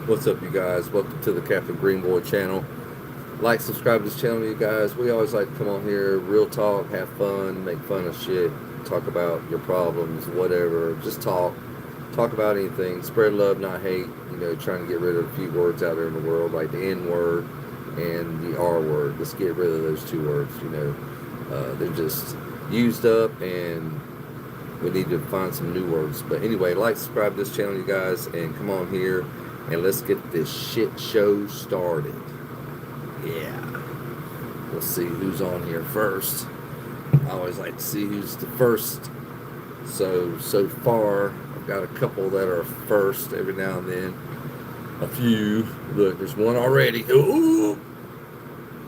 What's up, you guys? Welcome to the Captain Greenboy channel. Like, subscribe to this channel, you guys. We always like to come on here, real talk, have fun, make fun of shit, talk about your problems, whatever. Just talk. Talk about anything. Spread love, not hate. You know, trying to get rid of a few words out there in the world, like the N word and the R word. Let's get rid of those two words, you know. They're just used up, and we need to find some new words. But anyway, like, subscribe to this channel, you guys, and come on here and let's get this shit show started. Yeah. We'll see who's on here first. I always like to see who's the first. So far, I've got a couple that are first every now and then. A few. Look, there's one already. Ooh!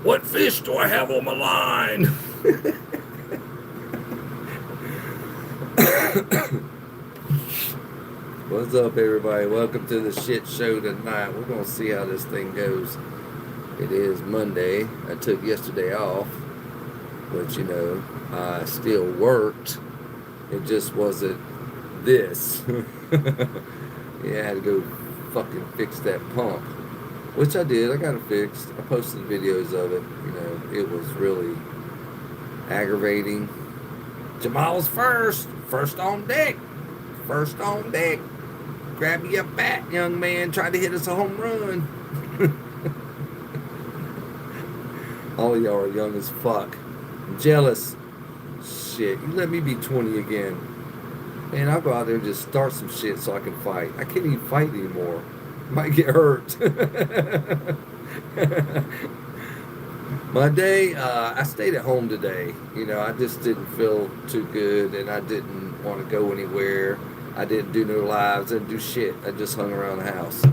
What fish do I have on my line? What's up, everybody? Welcome to the shit show tonight. We're going to see how this thing goes. It is Monday. I took yesterday off, but you know, I still worked. It just wasn't this. Yeah, I had to go fucking fix that pump, which I did. I got it fixed. I posted videos of it. You know, it was really aggravating. Jamal's first. First on deck. First on deck. Grab your bat, young man. Tried to hit us a home run. All of y'all are young as fuck. I'm jealous. Shit, you let me be 20 again. Man, I'll go out there and just start some shit so I can fight. I can't even fight anymore. Might get hurt. My day, I stayed at home today. You know, I just didn't feel too good, and I didn't want to go anywhere. I didn't do no lives, didn't do shit. I just hung around the house.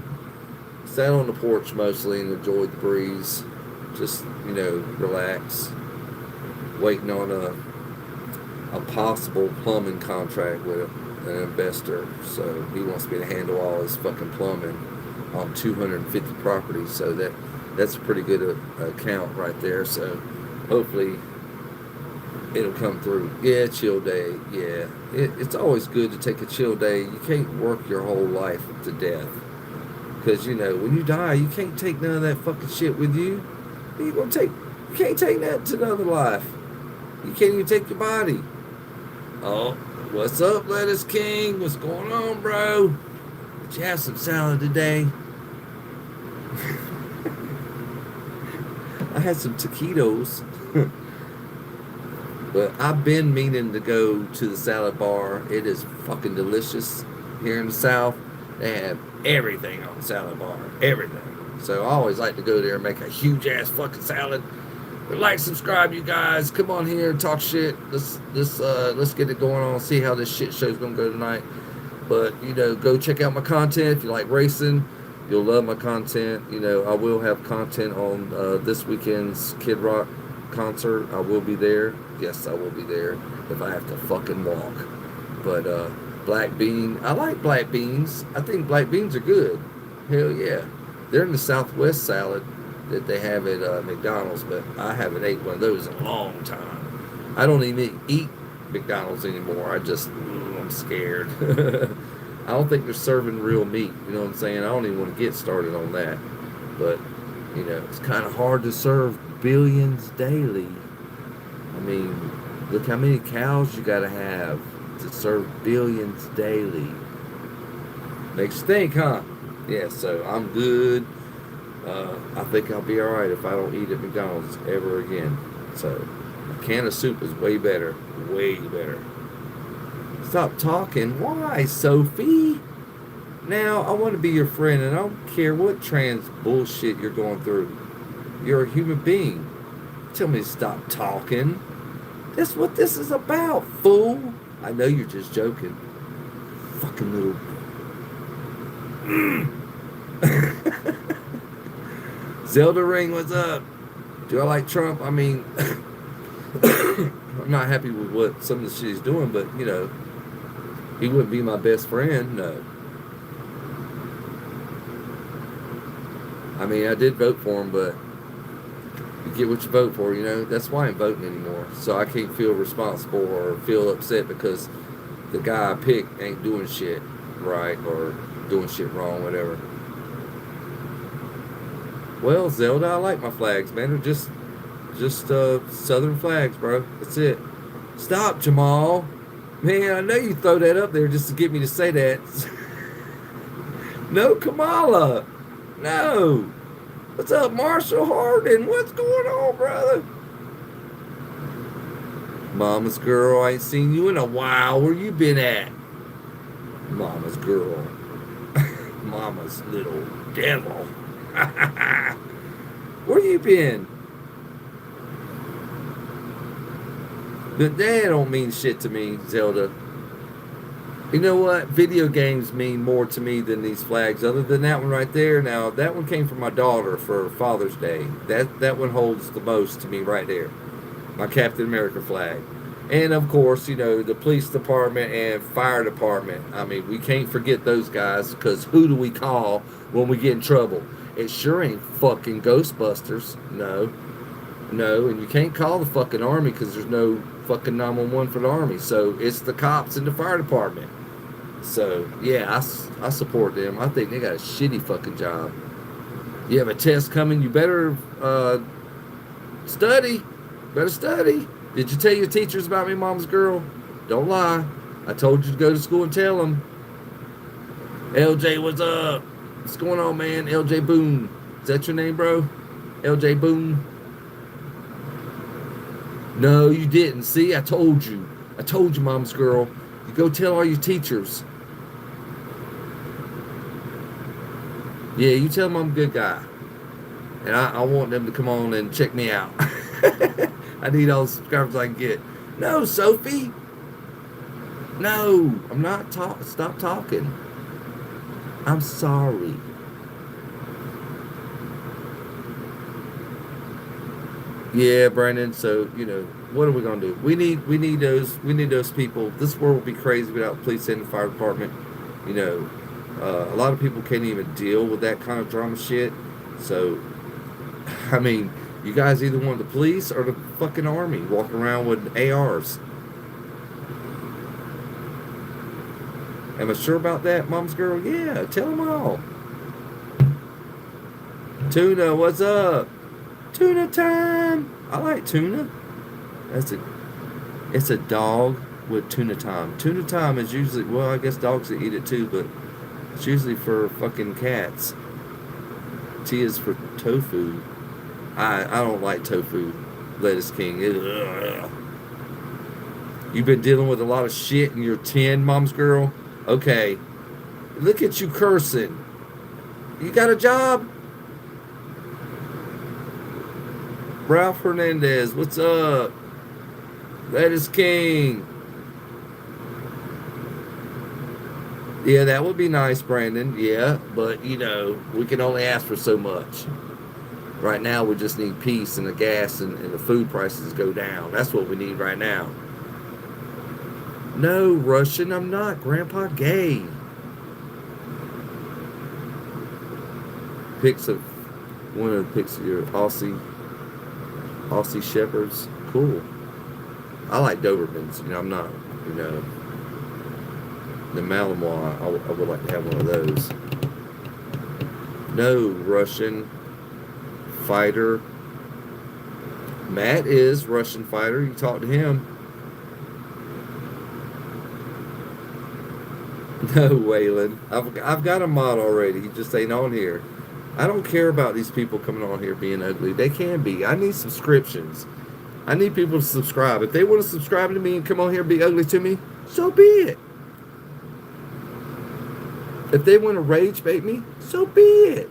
Sat on the porch mostly and enjoyed the breeze. Just, you know, relax. Waiting on a possible plumbing contract with an investor. So he wants me to handle all his fucking plumbing on 250 properties. So that's a pretty good account right there. So hopefully it'll come through. Yeah, chill day. Yeah, it's always good to take a chill day. You can't work your whole life to death, because you know when you die, you can't take none of that fucking shit with you. You gonna take? You can't take that to another life. You can't even take your body. Oh, what's up, Lettuce King? What's going on, bro? Did you have some salad today? I had some taquitos. But I've been meaning to go to the salad bar. It is fucking delicious here in the South. They have everything on the salad bar. Everything. So I always like to go there and make a huge ass fucking salad. But like, subscribe, you guys. Come on here and talk shit. Let's get it going on. See how this shit show's gonna go tonight. But you know, go check out my content if you like racing. You'll love my content. You know, I will have content on this weekend's Kid Rock concert. I will be there. Yes, I will be there if I have to fucking walk. But black bean, I like black beans. I think black beans are good. Hell yeah. They're in the Southwest salad that they have at McDonald's, but I haven't ate one of those in a long time. I don't even eat McDonald's anymore. I'm scared. I don't think they're serving real meat. You know what I'm saying? I don't even want to get started on that. But, you know, it's kind of hard to serve billions daily. I mean, look how many cows you gotta have to serve billions daily. Makes you think, huh? Yeah, so I'm good. I think I'll be alright if I don't eat at McDonald's ever again. So, a can of soup is way better. Way better. Stop talking. Why, Sophie? Now, I want to be your friend, and I don't care what trans bullshit you're going through. You're a human being. Tell me to stop talking. That's what this is about, fool. I know you're just joking. Fucking little... Zelda Ring, what's up? Do I like Trump? I mean, I'm not happy with what some of the shit he's doing, but, you know, he wouldn't be my best friend, no. I mean, I did vote for him, but you get what you vote for, you know. That's why I ain't voting anymore. So I can't feel responsible or feel upset because the guy I picked ain't doing shit right or doing shit wrong, whatever. Well, Zelda, I like my flags, man. They're just Southern flags, bro. That's it. Stop, Jamal. Man, I know you throw that up there just to get me to say that. No, Kamala. No. What's up, Marshall Hardin? What's going on, brother? Mama's girl, I ain't seen you in a while. Where you been at? Mama's girl. Mama's little devil. Where you been? But that don't mean shit to me, Zelda. You know what? Video games mean more to me than these flags. Other than that one right there. Now, that one came from my daughter for Father's Day. That one holds the most to me right there. My Captain America flag. And, of course, the police department and fire department. I mean, we can't forget those guys because who do we call when we get in trouble? It sure ain't fucking Ghostbusters. No. No, and you can't call the fucking Army because there's no fucking 911 for the Army. So it's the cops and the fire department. So, yeah, I support them. I think they got a shitty fucking job. You have a test coming, you better study. Better study. Did you tell your teachers about me, Mom's girl? Don't lie. I told you to go to school and tell them. LJ, what's up? What's going on, man? LJ Boone. Is that your name, bro? LJ Boone? No, you didn't. See, I told you. I told you, Mom's girl. You go tell all your teachers. Yeah, you tell them I'm a good guy. And I want them to come on and check me out. I need all the subscribers I can get. No, Sophie. No, I'm not talking. Stop talking. I'm sorry. Yeah, Brandon. So what are we gonna do? We need those people. This world would be crazy without the police and the fire department. A lot of people can't even deal with that kind of drama shit. So, I mean, you guys either want the police or the fucking Army walking around with ARs. Am I sure about that, Mom's girl? Yeah, tell them all. Tuna, what's up? Tuna time. I like tuna. It's a dog with tuna time. Tuna time is usually, well, I guess dogs that eat it too, but it's usually for fucking cats. T is for tofu. I don't like tofu. Lettuce King. Ugh. You've been dealing with a lot of shit in your 10, Mom's girl? Okay. Look at you cursing. You got a job? Ralph Hernandez, what's up? Lettuce King. Yeah, that would be nice, Brandon. Yeah, but, we can only ask for so much. Right now, we just need peace and the gas and the food prices go down. That's what we need right now. No, Russian, I'm not. Grandpa gay. One of the pics of your Aussie Shepherds. Cool. I like Dobermans. I'm not, the Malinois. I would like to have one of those. No, Russian fighter. Matt is Russian fighter. You talk to him. No, Waylon. I've got a mod already. He just ain't on here. I don't care about these people coming on here being ugly. They can be. I need subscriptions. I need people to subscribe. If they want to subscribe to me and come on here and be ugly to me, so be it. If they want to rage bait me, so be it.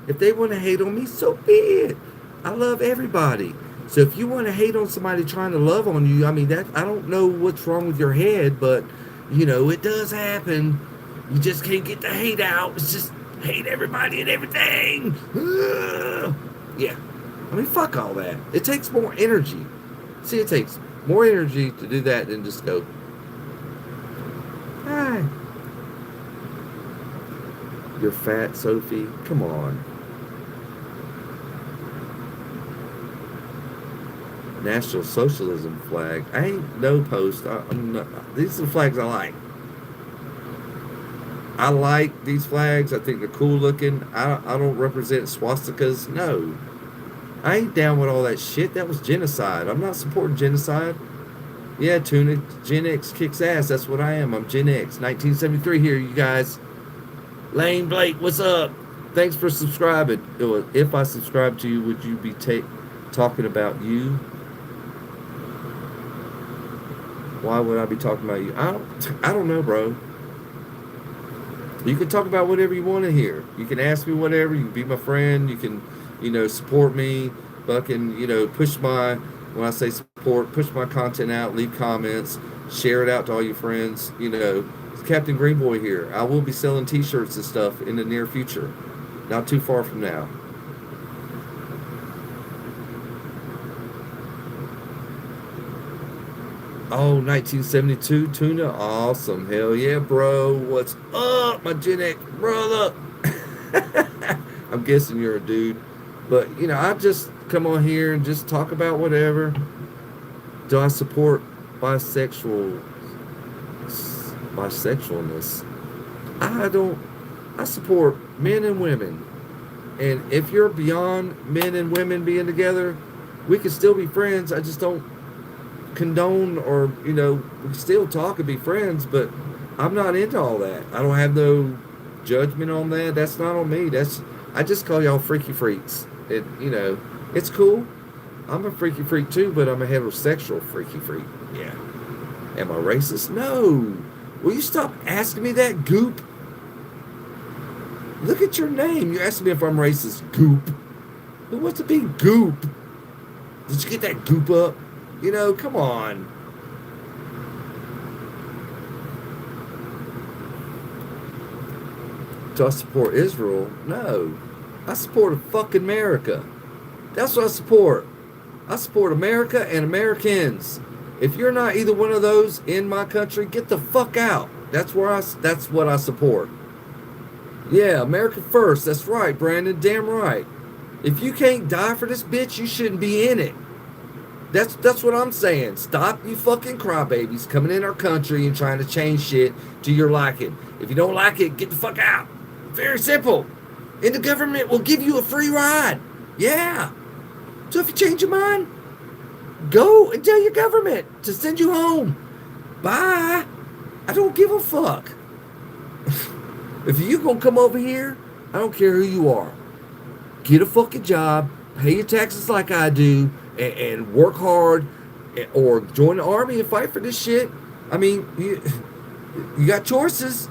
If they want to hate on me, so be it. I love everybody. So if you want to hate on somebody trying to love on you, I mean, I don't know what's wrong with your head, but, it does happen. You just can't get the hate out. It's just hate everybody and everything. Yeah. I mean, fuck all that. It takes more energy. See, it takes more energy to do that than just go, hi. You're fat, Sophie. Come on. National Socialism flag. I ain't no post. I'm not, these are the flags I like. I like these flags. I think they're cool looking. I don't represent swastikas. No. I ain't down with all that shit. That was genocide. I'm not supporting genocide. Yeah, Tuna, Gen X kicks ass. That's what I am. I'm Gen X. 1973 here, you guys. Lane Blake, what's up? Thanks for subscribing. If I subscribe to you, would you be talking about you? Why would I be talking about you? I don't know, bro. You can talk about whatever you want to hear. You can ask me whatever. You can be my friend. You can, support me. Fucking, push my, when I say support, push my content out, leave comments, share it out to all your friends. It's Captain Greenboy here. I will be selling t-shirts and stuff in the near future. Not too far from now. Oh, 1972 tuna. Awesome. Hell yeah, bro. What's up, my Gen X brother? I'm guessing you're a dude. But, I just come on here and just talk about whatever. Do I support bisexualness? I don't. I support men and women. And if you're beyond men and women being together, we can still be friends. I just don't condone, or we still talk and be friends, but I'm not into all that. I don't have no judgment on that. That's not on me. I just call y'all freaky freaks. It's cool. I'm a freaky freak too, but I'm a heterosexual freaky freak. Yeah. Am I racist? No. Will you stop asking me that, goop? Look at your name. You're asking me if I'm racist, goop. Who wants to be goop? Did you get that goop up? Come on. Do I support Israel? No. I support fucking America. That's what I support. I support America and Americans. If you're not either one of those in my country, get the fuck out. That's what I support. Yeah, America first. That's right, Brandon. Damn right. If you can't die for this bitch, you shouldn't be in it. That's what I'm saying. Stop you fucking crybabies coming in our country and trying to change shit to your liking. If you don't like it, get the fuck out. Very simple. And the government will give you a free ride. Yeah. So if you change your mind, go and tell your government to send you home. Bye. I don't give a fuck. If you gonna come over here, I don't care who you are. Get a fucking job, pay your taxes like I do, and work hard, or join the army and fight for this shit. I mean, you got choices,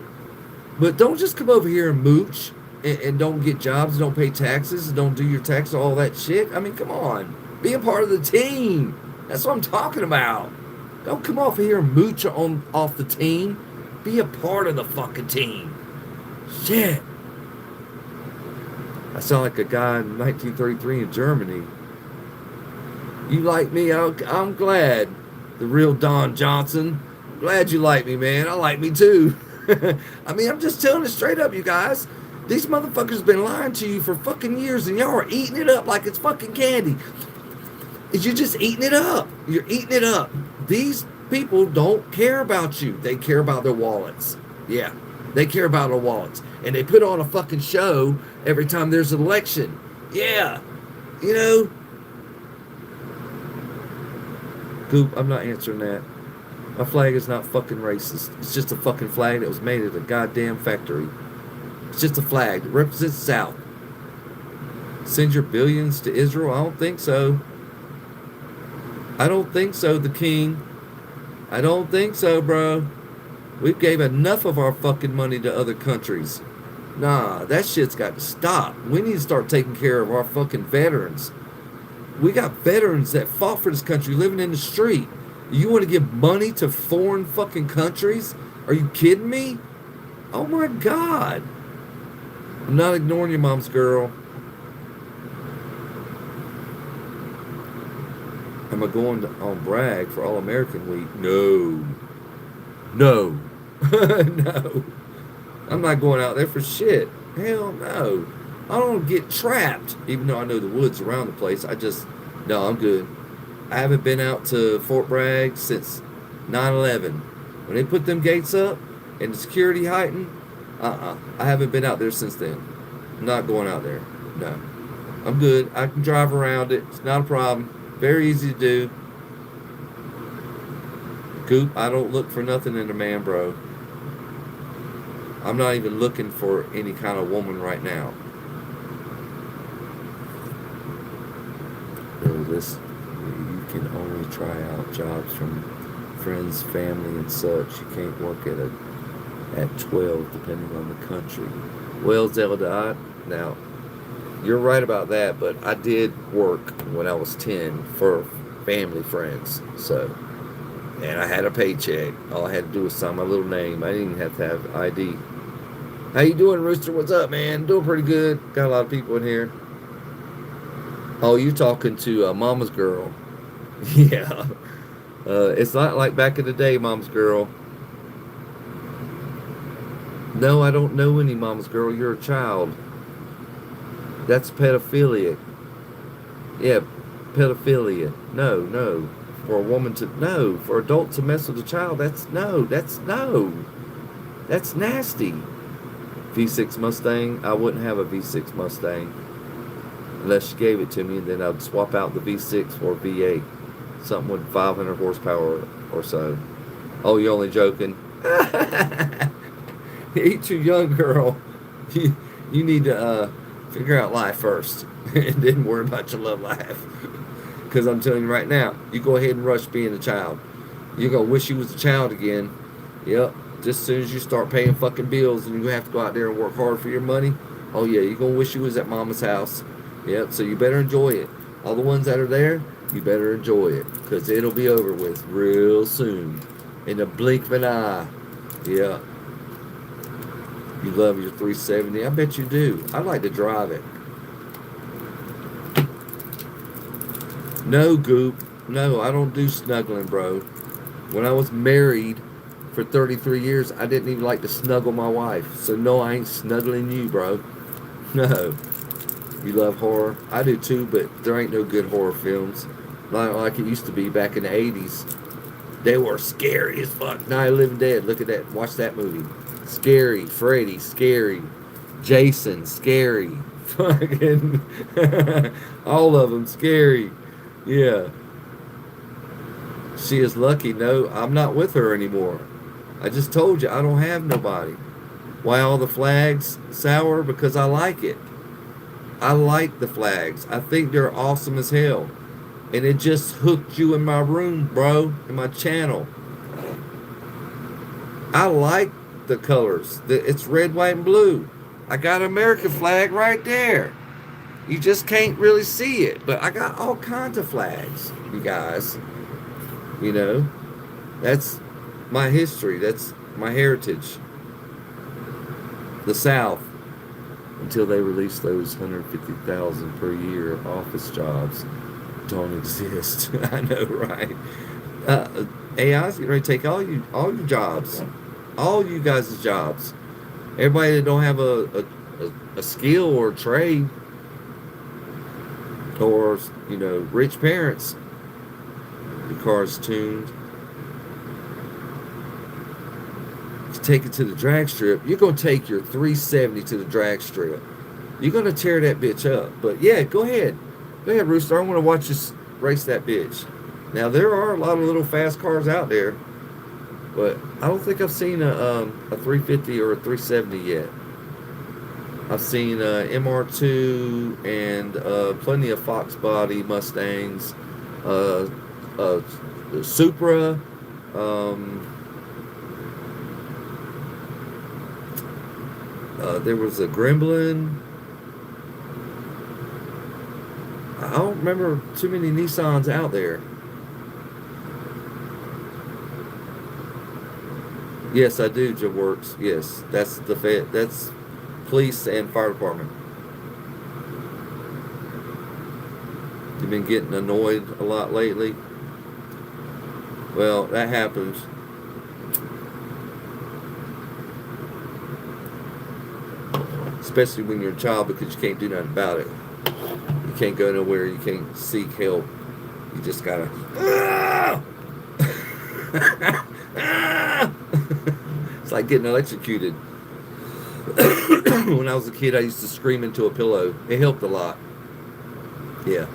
but don't just come over here and mooch and don't get jobs, don't pay taxes, don't do your taxes, all that shit. I mean, come on. Be a part of the team. That's what I'm talking about. Don't come off here and mooch off the team. Be a part of the fucking team. Shit. I sound like a guy in 1933 in Germany. You like me? I'm glad. The real Don Johnson. Glad you like me, man. I like me too. I mean, I'm just telling it straight up, you guys. These motherfuckers been lying to you for fucking years, and y'all are eating it up like it's fucking candy. You're just eating it up. You're eating it up. These people don't care about you. They care about their wallets. Yeah, they care about their wallets. And they put on a fucking show every time there's an election. Yeah, Goop, I'm not answering that. My flag is not fucking racist. It's just a fucking flag that was made at a goddamn factory. It's just a flag that represents the South. Send your billions to Israel? I don't think so. I don't think so, the king. I don't think so, bro. We gave enough of our fucking money to other countries. Nah, that shit's got to stop. We need to start taking care of our fucking veterans. We got veterans that fought for this country living in the street. You want to give money to foreign fucking countries? Are you kidding me? Oh my God. I'm not ignoring you, mom's girl. Am I going on brag for All American Week? No. No. No. I'm not going out there for shit. Hell no. I don't get trapped, even though I know the woods around the place. No, I'm good. I haven't been out to Fort Bragg since 9/11. When they put them gates up and the security heightened, I haven't been out there since then. I'm not going out there. No. I'm good. I can drive around it. It's not a problem. Very easy to do. Goop, I don't look for nothing in a man, bro. I'm not even looking for any kind of woman right now. This, you can only try out jobs from friends, family, and such. You can't work at 12, depending on the country. Well, Zelda, now you're right about that, but I did work when I was 10 for family friends. So, and I had a paycheck. All I had to do was sign my little name. I didn't even have to have ID. How you doing, Rooster? What's up, man? Doing pretty good. Got a lot of people in here. Oh, you talking to Mama's Girl? Yeah. It's not like back in the day, Mom's Girl. No, I don't know any Mom's Girl. You're a child. That's pedophilia. Yeah, pedophilia. No, no. For a woman to, no. For adult to mess with a child, that's no. That's no. That's nasty. V6 Mustang, I wouldn't have a V6 Mustang unless you gave it to me, and then I'd swap out the V6 for a V8. Something with 500 horsepower or so. Oh, you're only joking? You're too young, girl. You need to figure out life first, and then worry about your love life. Because I'm telling you right now, you go ahead and rush being a child. You're going to wish you was a child again. Yep. Just as soon as you start paying fucking bills and you have to go out there and work hard for your money, oh yeah, you're going to wish you was at mama's house. Yep, so you better enjoy it. All the ones that are there, you better enjoy it. Because it'll be over with real soon. In the blink of an eye. Yeah. You love your 370? I bet you do. I'd like to drive it. No, Goop. No, I don't do snuggling, bro. When I was married for 33 years, I didn't even like to snuggle my wife. So no, I ain't snuggling you, bro. No. You love horror? I do too, but there ain't no good horror films. Not like it used to be back in the 80s. They were scary as fuck. Night of the Living Dead. Look at that. Watch that movie. Scary. Freddy. Scary. Jason. Scary. Fucking. All of them. Scary. Yeah. She is lucky. No, I'm not with her anymore. I just told you I don't have nobody. Why all the flags sour? Because I like it. I like the flags. I think they're awesome as hell. And it just hooked you in my room, bro, in my channel. I like the colors. It's red, white, and blue. I got an American flag right there. You just can't really see it. But I got all kinds of flags, you guys. You know, that's my history. That's my heritage. The South. Until they release those 150,000 per year office jobs, don't exist. I know, right? AI's getting ready to take all your jobs, all you guys' jobs. Everybody that don't have a skill or a trade, or rich parents. Your car's tuned. Take it to the drag strip. You're going to take your 370 to the drag strip. You're going to tear that bitch up. But yeah, go ahead. Go ahead, Rooster. I want to watch you race that bitch. Now, there are a lot of little fast cars out there, but I don't think I've seen a 350 or a 370 yet. I've seen MR2 and plenty of Fox body Mustangs, Supra, there was a Gremlin. I don't remember too many Nissans out there. Yes, I do, Joe Works. Yes, that's the Fed. That's police and fire department. You've been getting annoyed a lot lately. Well, that happens. Especially when you're a child, because you can't do nothing about it. You can't go nowhere. You can't seek help. You just gotta. It's like getting electrocuted. When I was a kid, I used to scream into a pillow. It helped a lot. Yeah.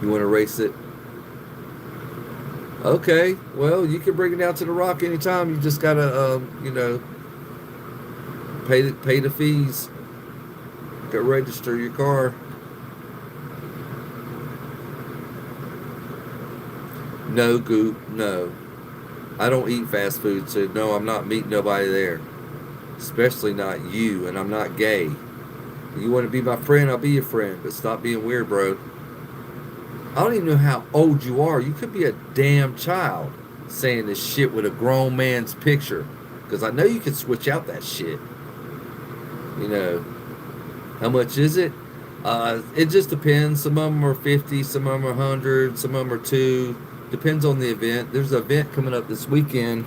You want to race it? Okay. Well, you can bring it down to the Rock anytime. You just gotta, pay the fees. Go register your car. No, Goop. No. I don't eat fast food, so no, I'm not meeting nobody there. Especially not you, and I'm not gay. You want to be my friend, I'll be your friend, but stop being weird, bro. I don't even know how old you are. You could be a damn child saying this shit with a grown man's picture. Because I know you can switch out that shit. You know, how much is it? It just depends. Some of them are 50, some of them are 100, some of them are 2. Depends on the event. There's an event coming up this weekend.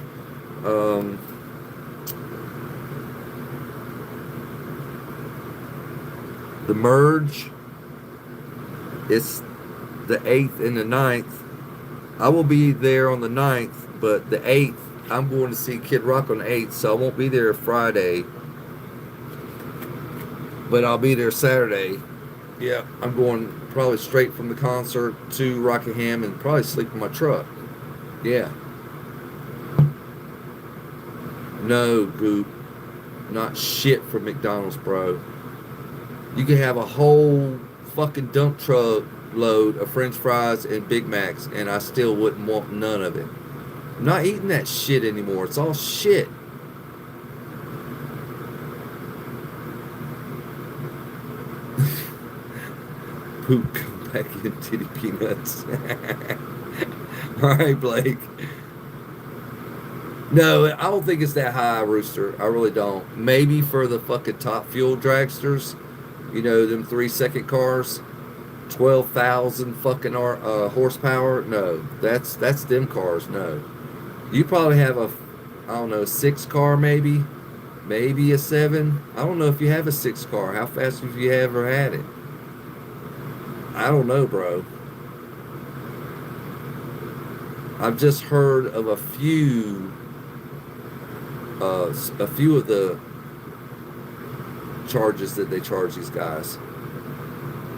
Um, the Merge. It's the 8th and the 9th. I will be there on the 9th, but the 8th, I'm going to see Kid Rock on the 8th, so I won't be there Friday. But I'll be there Saturday. Yeah, I'm going probably straight from the concert to Rockingham and probably sleep in my truck. Yeah. No, Goop. Not shit for McDonald's, bro. You can have a whole fucking dump truck load of French fries and Big Macs, and I still wouldn't want none of it. I'm not eating that shit anymore. It's all shit. Poop come back in titty peanuts. All right, Blake. No, I don't think it's that high, Rooster. I really don't. Maybe for the fucking top fuel dragsters, them 3-second cars, 12,000 fucking horsepower. No, that's them cars. No, you probably have I don't know, 6 car maybe a 7. I don't know if you have a 6 car. How fast have you ever had it? I don't know, bro. I've just heard of a few of the charges that they charge these guys.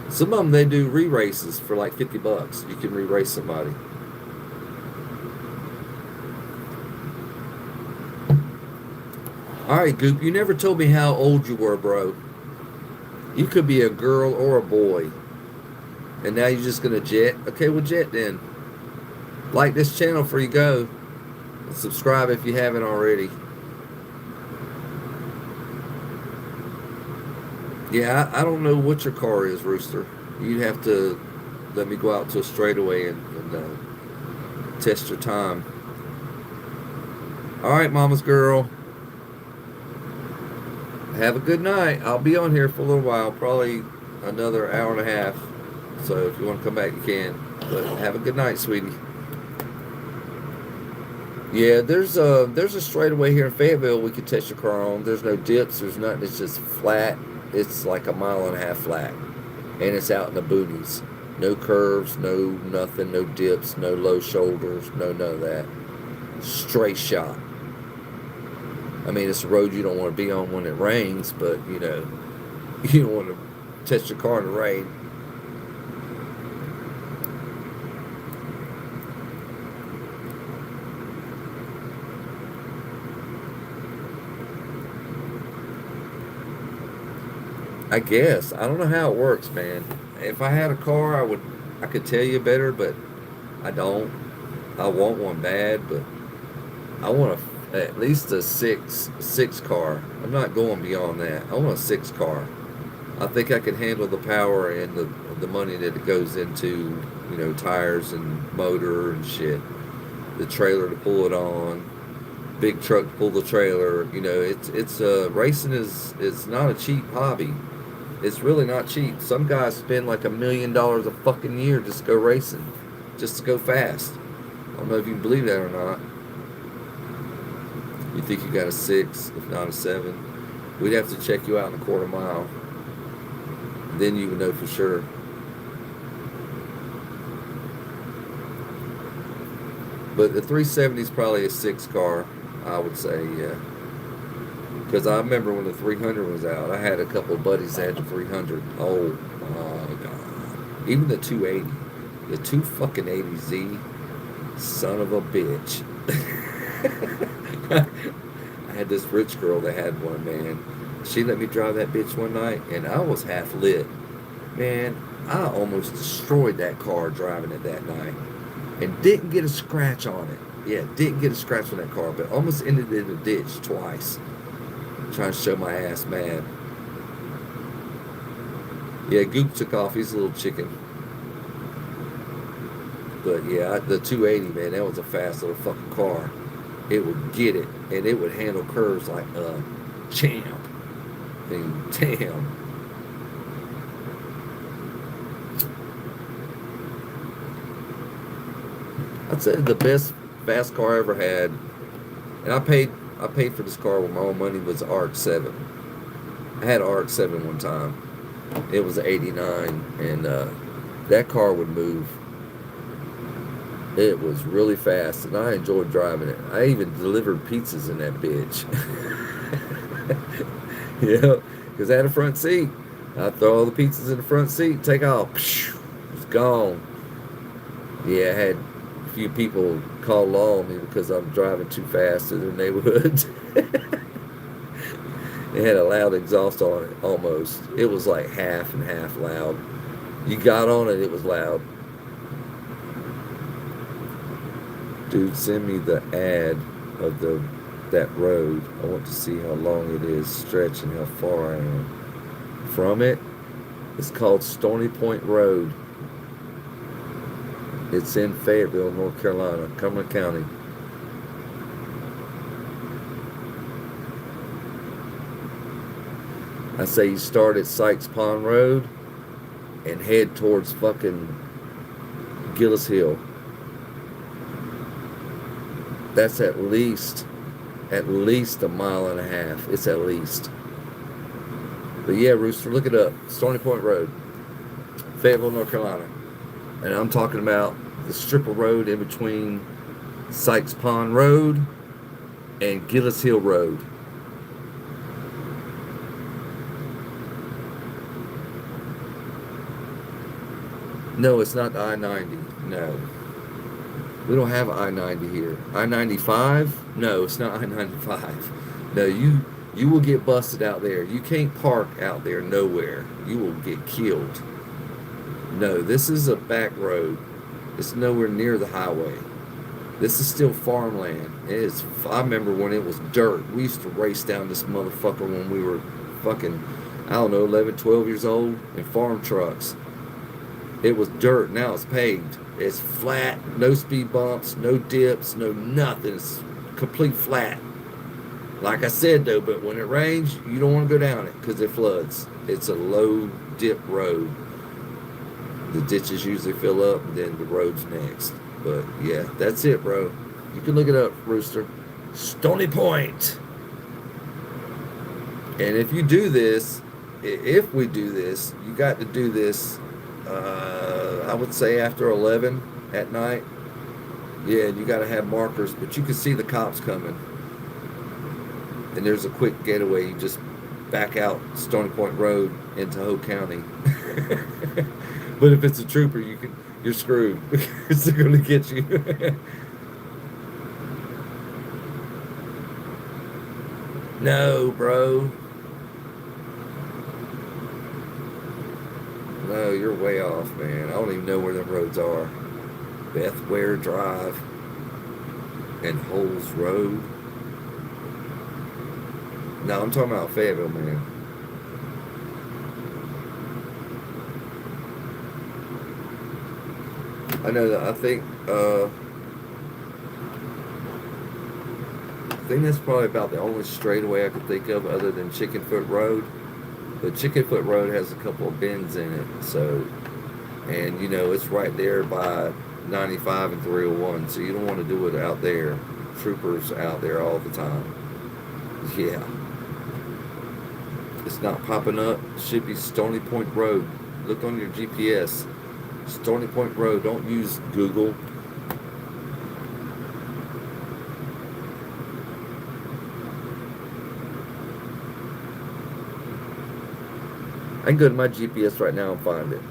Some of them they do re-races for like $50. You can re-race somebody. All right, Goop. You never told me how old you were, bro. You could be a girl or a boy. And now you're just gonna jet? Okay, well jet then. Like this channel before you go. And subscribe if you haven't already. Yeah, I don't know what your car is, Rooster. You'd have to let me go out to a straightaway and test your time. All right, mama's girl. Have a good night. I'll be on here for a little while, probably another hour and a half. So if you want to come back, you can. But have a good night, sweetie. Yeah, there's a straightaway here in Fayetteville we could test your car on. There's no dips. There's nothing. It's just flat. It's like a mile and a half flat, and it's out in the boonies. No curves, no nothing, no dips, no low shoulders, no none of that. Straight shot. I mean, it's a road you don't want to be on when it rains, but you don't want to test your car in the rain. I guess. I don't know how it works, man. If I had a car, I could tell you better, but I don't. I want one bad, but I want at least a six car. I'm not going beyond that. I want a 6 car. I think I can handle the power and the money that it goes into, tires and motor and shit. The trailer to pull it on, big truck to pull the trailer. It's racing is not a cheap hobby. It's really not cheap. Some guys spend like $1 million a fucking year just to go racing, just to go fast. I don't know if you believe that or not. You think you got a 6, if not a 7? We'd have to check you out in a quarter mile. Then you would know for sure. But the 370 is probably a 6 car, I would say, yeah. Because I remember when the 300 was out, I had a couple of buddies that had the 300. Oh my god! Even the 280, the 280Z, son of a bitch. I had this rich girl that had one, man. She let me drive that bitch one night, and I was half lit. Man, I almost destroyed that car driving it that night, and didn't get a scratch on it. Yeah, didn't get a scratch on that car, but almost ended in a ditch twice. Trying to show my ass mad. Yeah, Goop took off. He's a little chicken. But yeah, the 280, man, that was a fast little fucking car. It would get it, and it would handle curves like a champ. I mean, damn. I'd say the best fast car I ever had, and I paid for this car with my own money, was an RX-7. I had an RX-7 one time. It was '89, and that car would move. It was really fast, and I enjoyed driving it. I even delivered pizzas in that bitch. Yeah, because I had a front seat. I'd throw all the pizzas in the front seat, take off. It's gone. Yeah, I had a few people call law on me because I'm driving too fast in their neighborhood. It had a loud exhaust on it, almost. It was like half and half loud. You got on it, it was loud. Dude, send me the ad of that road. I want to see how long it is, stretch, and how far I am from it. It's called Stony Point Road. It's in Fayetteville, North Carolina, Cumberland County. I say you start at Sykes Pond Road and head towards fucking Gillis Hill. That's at least a mile and a half. It's at least. But yeah, Rooster, look it up. Stony Point Road, Fayetteville, North Carolina. And I'm talking about the strip of road in between Sykes Pond Road and Gillis Hill Road. No, it's not I-90. No. We don't have I-90 here. I-95? No, it's not I-95. No, you will get busted out there. You can't park out there nowhere. You will get killed. No, this is a back road. It's nowhere near the highway. This is still farmland. I remember when it was dirt. We used to race down this motherfucker when we were fucking, I don't know, 11, 12 years old in farm trucks. It was dirt. Now it's paved. It's flat. No speed bumps. No dips. No nothing. It's complete flat. Like I said, though, but when it rains, you don't want to go down it because it floods. It's a low dip road. The ditches usually fill up, and then the road's next. But yeah, that's it, bro. You can look it up, Rooster. Stony Point. And if you do this, if we do this, you got to do this, I would say after 11 at night. Yeah, you got to have markers, but you can see the cops coming. And there's a quick getaway. You just back out Stony Point Road into Hope County. But if it's a trooper, you're screwed because they're going to get you. No, bro. No, you're way off, man. I don't even know where them roads are. Beth Ware Drive and Holes Road. No, I'm talking about Fayetteville, man. I know that. I think that's probably about the only straightaway I could think of other than Chickenfoot Road. But Chickenfoot Road has a couple of bends in it, so, and it's right there by 95 and 301, so you don't want to do it out there. Troopers out there all the time. Yeah. It's not popping up. It should be Stony Point Road. Look on your GPS. Stony Point Road. Don't use Google. I can go to my GPS right now and find it.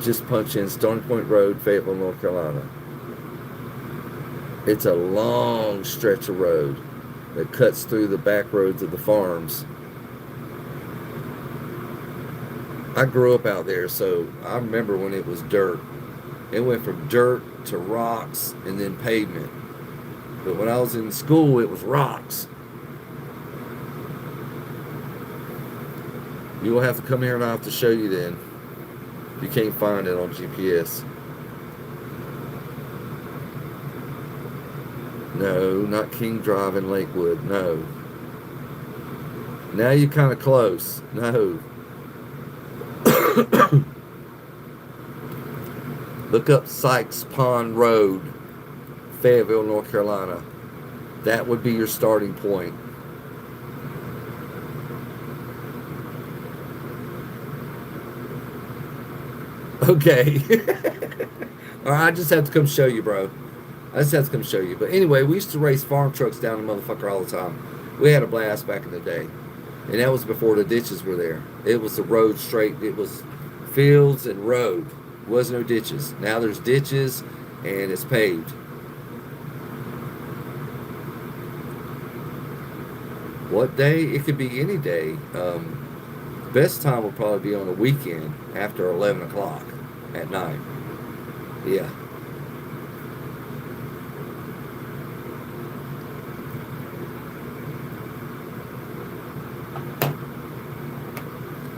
Just punch in Stony Point Road, Fayetteville, North Carolina. It's a long stretch of road that cuts through the back roads of the farms. I grew up out there, so I remember when it was dirt. It went from dirt to rocks and then pavement. But when I was in school, it was rocks. You will have to come here and I'll have to show you then. You can't find it on GPS. No, not King Drive in Lakewood. No. Now you're kind of close. No. Look up Sykes Pond Road, Fayetteville, North Carolina. That would be your starting point. Okay. All right, I just have to come show you, bro. I just have to come show you. But anyway, we used to race farm trucks down the motherfucker all the time. We had a blast back in the day. And that was before the ditches were there. It was the road straight. It was fields and road. There was no ditches. Now there's ditches and it's paved. What day? It could be any day. Best time will probably be on the weekend after 11 o'clock at night. Yeah.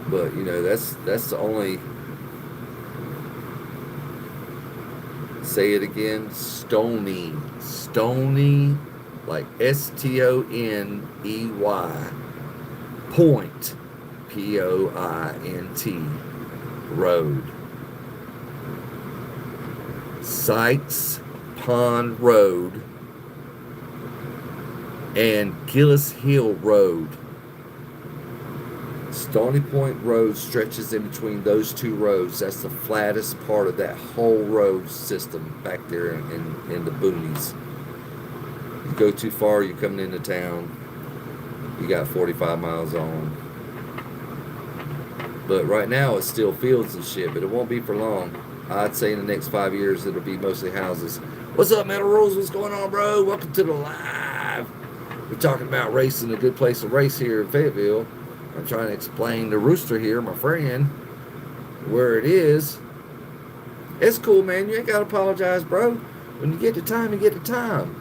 But you know, that's the only. Say it again. Stony, like Stoney Point, Point Road. Sykes Pond Road and Gillis Hill Road. Stony Point Road stretches in between those two roads. That's the flattest part of that whole road system back there in the boonies. You go too far, you're coming into town. You got 45 miles on. But right now it's still fields and shit, but it won't be for long. I'd say in the next 5 years it'll be mostly houses. What's up, Metal Rules? What's going on, bro? Welcome to the live. We're talking about racing, a good place to race here in Fayetteville. I'm trying to explain to Rooster here, my friend, where it is. It's cool, man. You ain't got to apologize, bro. When you get the time, you get the time.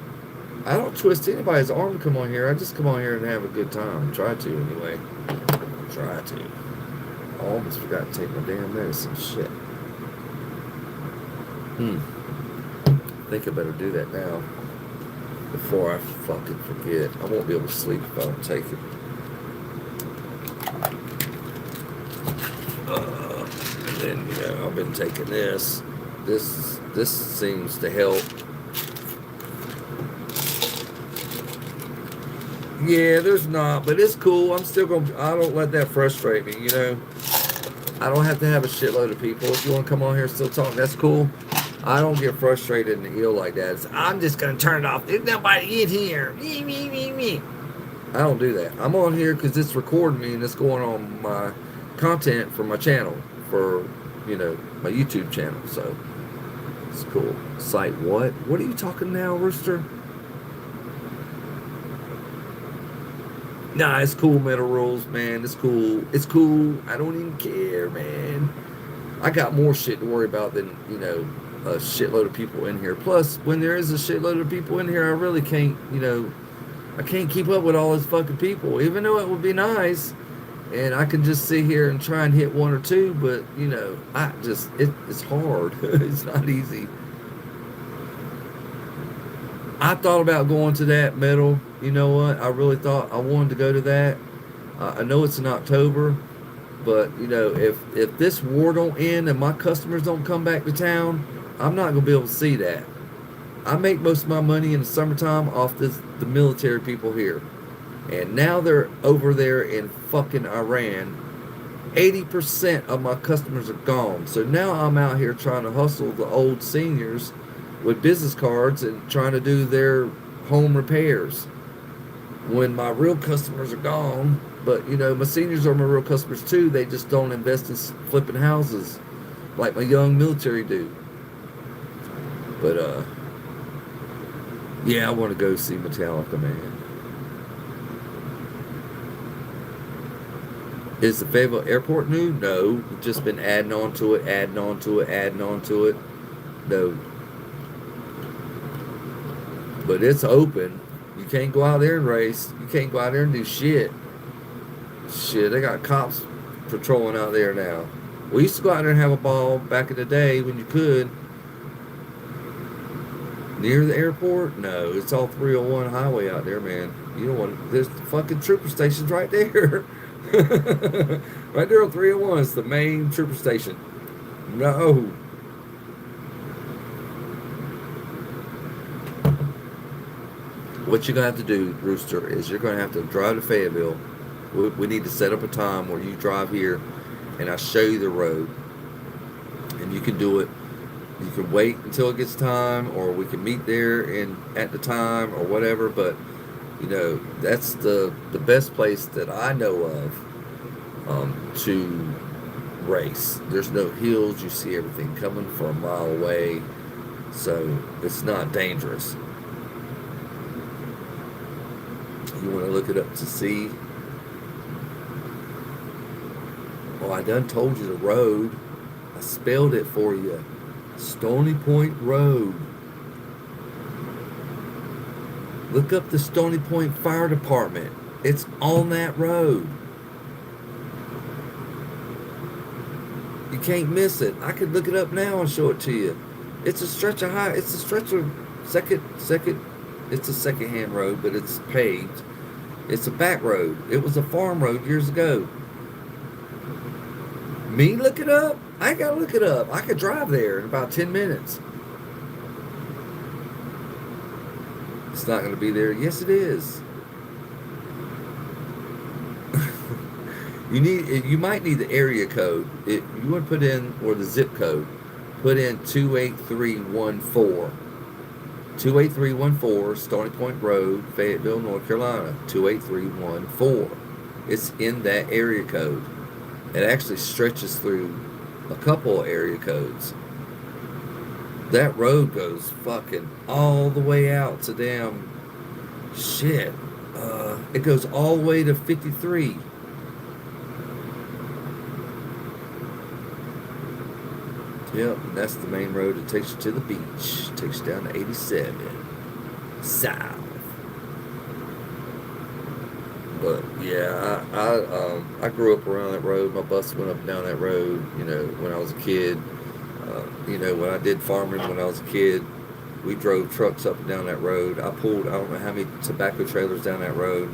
I don't twist anybody's arm to come on here. I just come on here and have a good time. Try to, anyway. Try to. I almost forgot to take my damn medicine. Shit. I think I better do that now before I fucking forget. I won't be able to sleep if I don't take it. And then, you know, I've been taking this. This seems to help. Yeah, there's not, but it's cool. I'm still gonna. I don't let that frustrate me. You know, I don't have to have a shitload of people. If you want to come on here and still talk, that's cool. I don't get frustrated and ill like that. I'm just gonna turn it off. There's nobody in here. Me. I don't do that. I'm on here because it's recording me and it's going on my content for my channel, for, you know, my YouTube channel. So it's cool. Site what? What are you talking now, Rooster? Nah, it's cool, Metal Rules, man. It's cool. It's cool. I don't even care, man. I got more shit to worry about than, you know, a shitload of people in here. Plus, when there is a shitload of people in here, I really can't, you know, I can't keep up with all those fucking people, even though it would be nice. And I can just sit here and try and hit one or two, but, you know, it's hard. It's not easy. I thought about going to that metal. You know what? I really thought I wanted to go to that. I know it's in October, but, you know, if this war don't end and my customers don't come back to town, I'm not going to be able to see that. I make most of my money in the summertime off the military people here. And now they're over there in fucking Iran. 80% of my customers are gone. So now I'm out here trying to hustle the old seniors with business cards and trying to do their home repairs. When my real customers are gone, But you know, my seniors are my real customers too. They just don't invest in flipping houses like my young military do. But yeah, I want to go see Metallica, man. Is the Fayetteville Airport new? No, we've just been adding on to it, adding on to it, adding on to it. No, but it's open. You can't go out there and race. You can't go out there and do shit. Shit, they got cops patrolling out there now. We used to go out there and have a ball back in the day when you could. Near the airport? No, it's all 301 highway out there, man. You don't want. There's the fucking trooper stations right there. Right there on 301 is the main trooper station. No. What you're going to have to do, Rooster, is you're going to have to drive to Fayetteville. We need to set up a time where you drive here and I show you the road. And you can do it. You can wait until it gets time, or we can meet there and at the time or whatever. But, you know, that's the best place that I know of to race. There's no hills. You see everything coming from a mile away. So it's not dangerous. You want to look it up to see. Oh, I done told you the road. I spelled it for you. Stony Point Road. Look up the Stony Point Fire Department. It's on that road. You can't miss it. I could look it up now and show it to you. It's a stretch of high. It's a stretch of second. It's a second-hand road, but it's paved. It's a back road. It was a farm road years ago. Me look it up? I ain't gotta look it up. I could drive there in about 10 minutes. It's not gonna be there. Yes, it is. You might need the area code. You want to put in, or the zip code. Put in 28314. 28314, Stony Point Road, Fayetteville, North Carolina. 28314. It's in that area code. It actually stretches through a couple of area codes. That road goes fucking all the way out to damn shit. It goes all the way to 53. Yep, and that's the main road that takes you to the beach. Takes you down to 87 south. But yeah, I grew up around that road. My bus went up and down that road. You know, when I was a kid. You know, when I did farming when I was a kid, we drove trucks up and down that road. I pulled I don't know how many tobacco trailers down that road.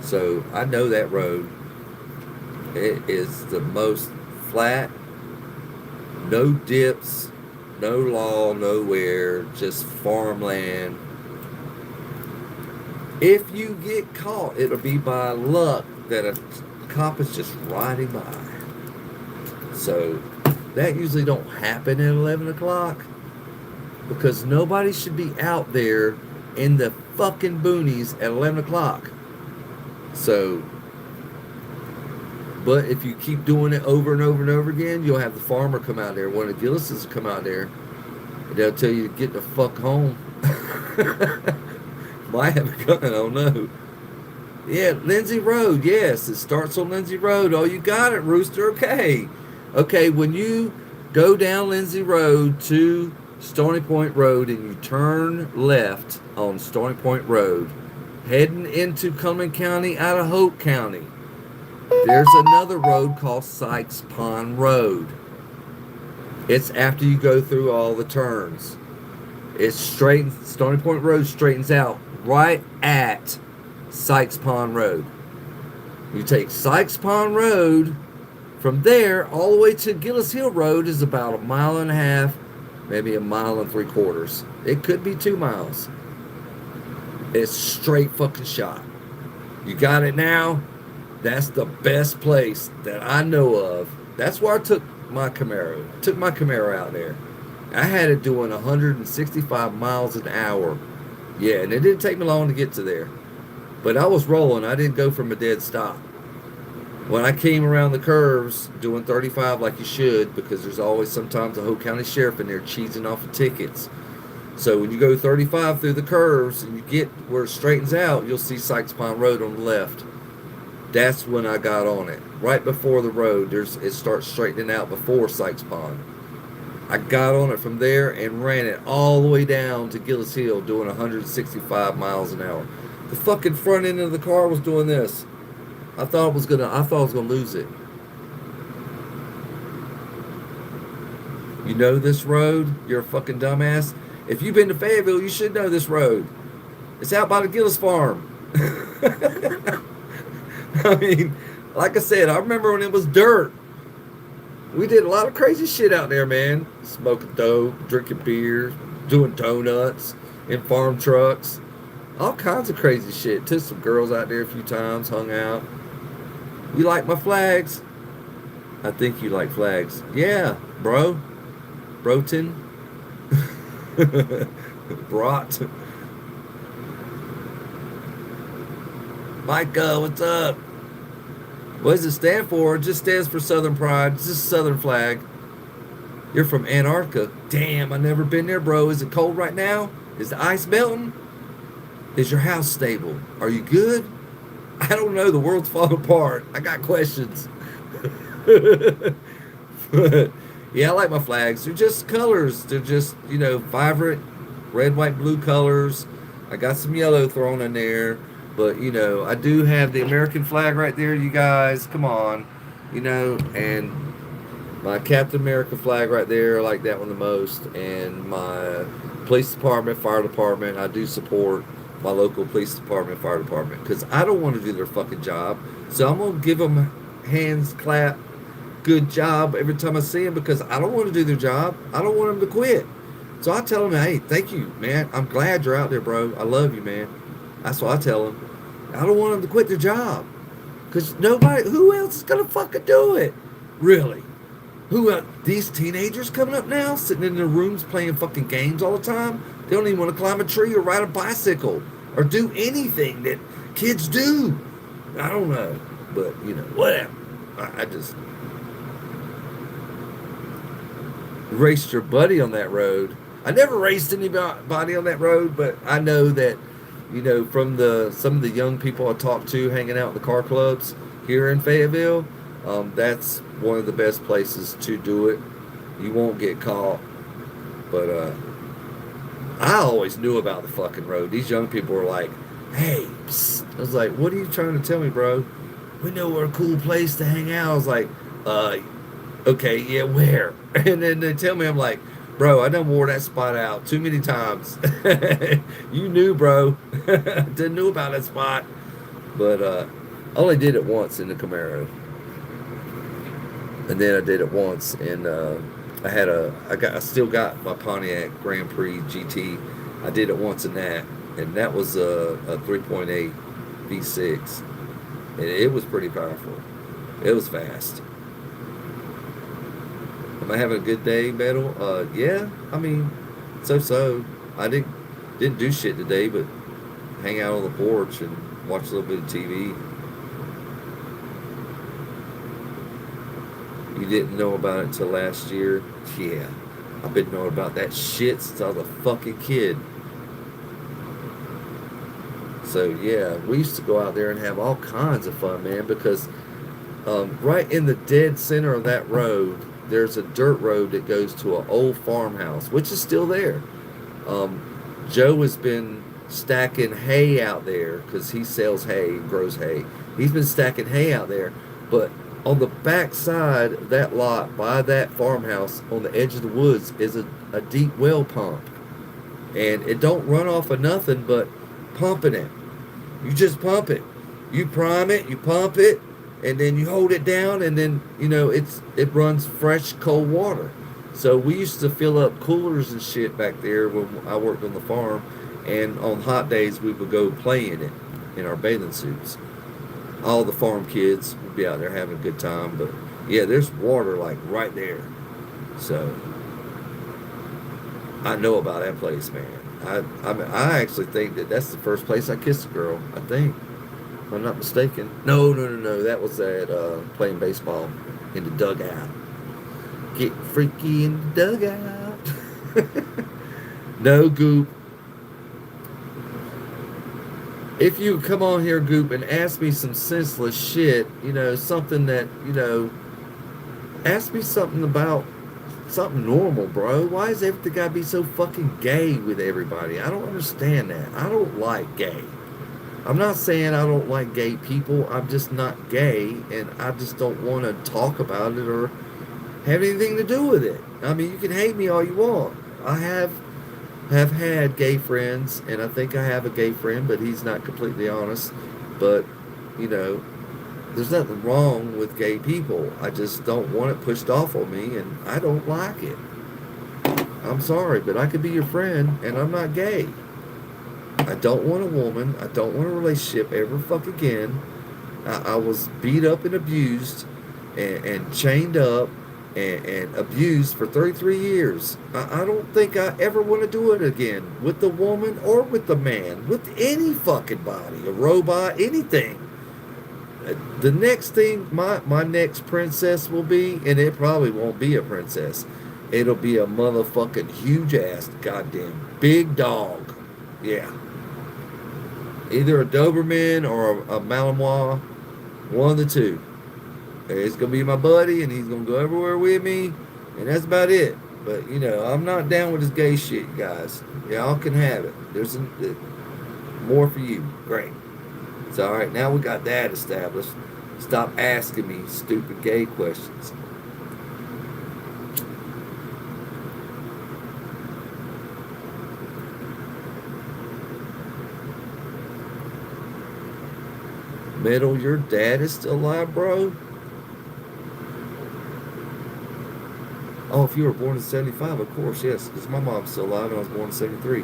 So I know that road. It is the most flat. No dips, no law, nowhere, just farmland. If you get caught, it'll be by luck that a cop is just riding by. So that usually don't happen at 11 o'clock because nobody should be out there in the fucking boonies at 11 o'clock. So, but if you keep doing it over and over and over again, you'll have the farmer come out there. One of the Gillises come out there, and they'll tell you to get the fuck home. Might have a gun, I don't know. Yeah, Lindsay Road. Yes, it starts on Lindsay Road. Oh, you got it, Rooster. Okay. Okay, when you go down Lindsay Road to Stony Point Road and you turn left on Stony Point Road, heading into Cumberland County out of Hope County, there's another road called Sykes Pond Road. It's after you go through all the turns. It's straight. Stony Point Road straightens out right at Sykes Pond Road. You take Sykes Pond Road, from there all the way to Gillis Hill Road is about a mile and a half, maybe a mile and 3/4. It could be 2 miles. It's straight fucking shot. You got it now? That's the best place that I know of. That's where I took my Camaro. Took my Camaro out there. I had it doing 165 miles an hour. Yeah, and it didn't take me long to get to there. But I was rolling. I didn't go from a dead stop. When I came around the curves doing 35 like you should, because there's always sometimes a whole county sheriff in there cheesing off of tickets. So when you go 35 through the curves and you get where it straightens out, you'll see Sykes Pond Road on the left. That's when I got on it. Right before the road, it starts straightening out before Sykes Pond. I got on it from there and ran it all the way down to Gillis Hill doing 165 miles an hour. The fucking front end of the car was doing this. I thought I was gonna lose it. You know this road? You're a fucking dumbass. If you've been to Fayetteville, you should know this road. It's out by the Gillis farm. I mean, like I said, I remember when it was dirt. We did a lot of crazy shit out there, man. Smoking dope, drinking beer, doing donuts in farm trucks. All kinds of crazy shit. Took some girls out there a few times, hung out. You like my flags? I think you like flags. Yeah, bro. Broton. Brought. Micah, what's up? What does it stand for? It just stands for Southern Pride. It's just a Southern flag. You're from Antarctica. Damn, I've never been there, bro. Is it cold right now? Is the ice melting? Is your house stable? Are you good? I don't know. The world's falling apart. I got questions. But, yeah, I like my flags. They're just colors. They're just, vibrant red, white, blue colors. I got some yellow thrown in there. But, I do have the American flag right there, you guys. Come on. And my Captain America flag right there. I like that one the most. And my police department, fire department, I do support my local police department, fire department. Because I don't want to do their fucking job. So I'm going to give them hands, clap, good job every time I see them because I don't want to do their job. I don't want them to quit. So I tell them, hey, thank you, man. I'm glad you're out there, bro. I love you, man. That's what I tell them. I don't want them to quit their job. Because who else is going to fucking do it? Really? These teenagers coming up now, sitting in their rooms playing fucking games all the time? They don't even want to climb a tree or ride a bicycle or do anything that kids do. I don't know. But, whatever. I just raced your buddy on that road. I never raced anybody on that road, but I know that, from some of the young people I talked to hanging out in the car clubs here in Fayetteville, that's one of the best places to do it. You won't get caught. But I always knew about the fucking road. These young people were like, hey, psst. I was like, what are you trying to tell me, bro? We know we're a cool place to hang out. I was like, okay, yeah, where? And then they tell me, I'm like, bro, I done wore that spot out too many times. You knew, bro. Didn't know about that spot. But I only did it once in the Camaro. And then I did it once in I still got my Pontiac Grand Prix GT. I did it once in that. And that was a 3.8 V6. And it was pretty powerful. It was fast. Am I having a good day, Metal? Yeah. I mean, so. I didn't do shit today, but hang out on the porch and watch a little bit of TV. You didn't know about it until last year? Yeah. I've been knowing about that shit since I was a fucking kid. So, yeah, we used to go out there and have all kinds of fun, man, because right in the dead center of that road, there's a dirt road that goes to an old farmhouse, which is still there. Joe has been stacking hay out there because he sells hay and grows hay. He's been stacking hay out there, but on the back side of that lot by that farmhouse on the edge of the woods is a deep well pump. And it don't run off of nothing but pumping it. You just pump it. You prime it, you pump it, and then you hold it down, and then, it runs fresh, cold water. So we used to fill up coolers and shit back there when I worked on the farm, and on hot days we would go play in it in our bathing suits. All the farm kids would be out there having a good time, but yeah, there's water like right there. So I know about that place, man. I actually think that's the first place I kissed a girl, I think. if I'm not mistaken. No, no, no, no. That was at playing baseball in the dugout. Get freaky in the dugout. No, Goop. If you come on here, Goop, and ask me some senseless shit, something that, ask me something about something normal, bro. Why is everything gotta be so fucking gay with everybody? I don't understand that. I don't like gay. I'm not saying I don't like gay people. I'm just not gay, and I just don't want to talk about it or have anything to do with it. I mean, you can hate me all you want. I have had gay friends, and I think I have a gay friend, but he's not completely honest. But you know, there's nothing wrong with gay people. I just don't want it pushed off on me, and I don't like it. I'm sorry, but I could be your friend, and I'm not gay. I don't want a woman. I don't want a relationship ever fuck again. I was beat up and abused and chained up and abused for 33 years. I don't think I ever want to do it again with the woman or with the man, with any fucking body, a robot, anything. The next thing my next princess will be, and it probably won't be a princess, it'll be a motherfucking huge ass goddamn big dog. Yeah. Either a Doberman or a Malinois, one of the two. It's gonna be my buddy, and he's gonna go everywhere with me, and that's about it. But I'm not down with this gay shit, you guys. Y'all can have it. There's more for you. Great. It's all right. Now we got that established. Stop asking me stupid gay questions. Metal, your dad is still alive, bro? Oh, if you were born in 75, of course, yes, because my mom's still alive and I was born in 73.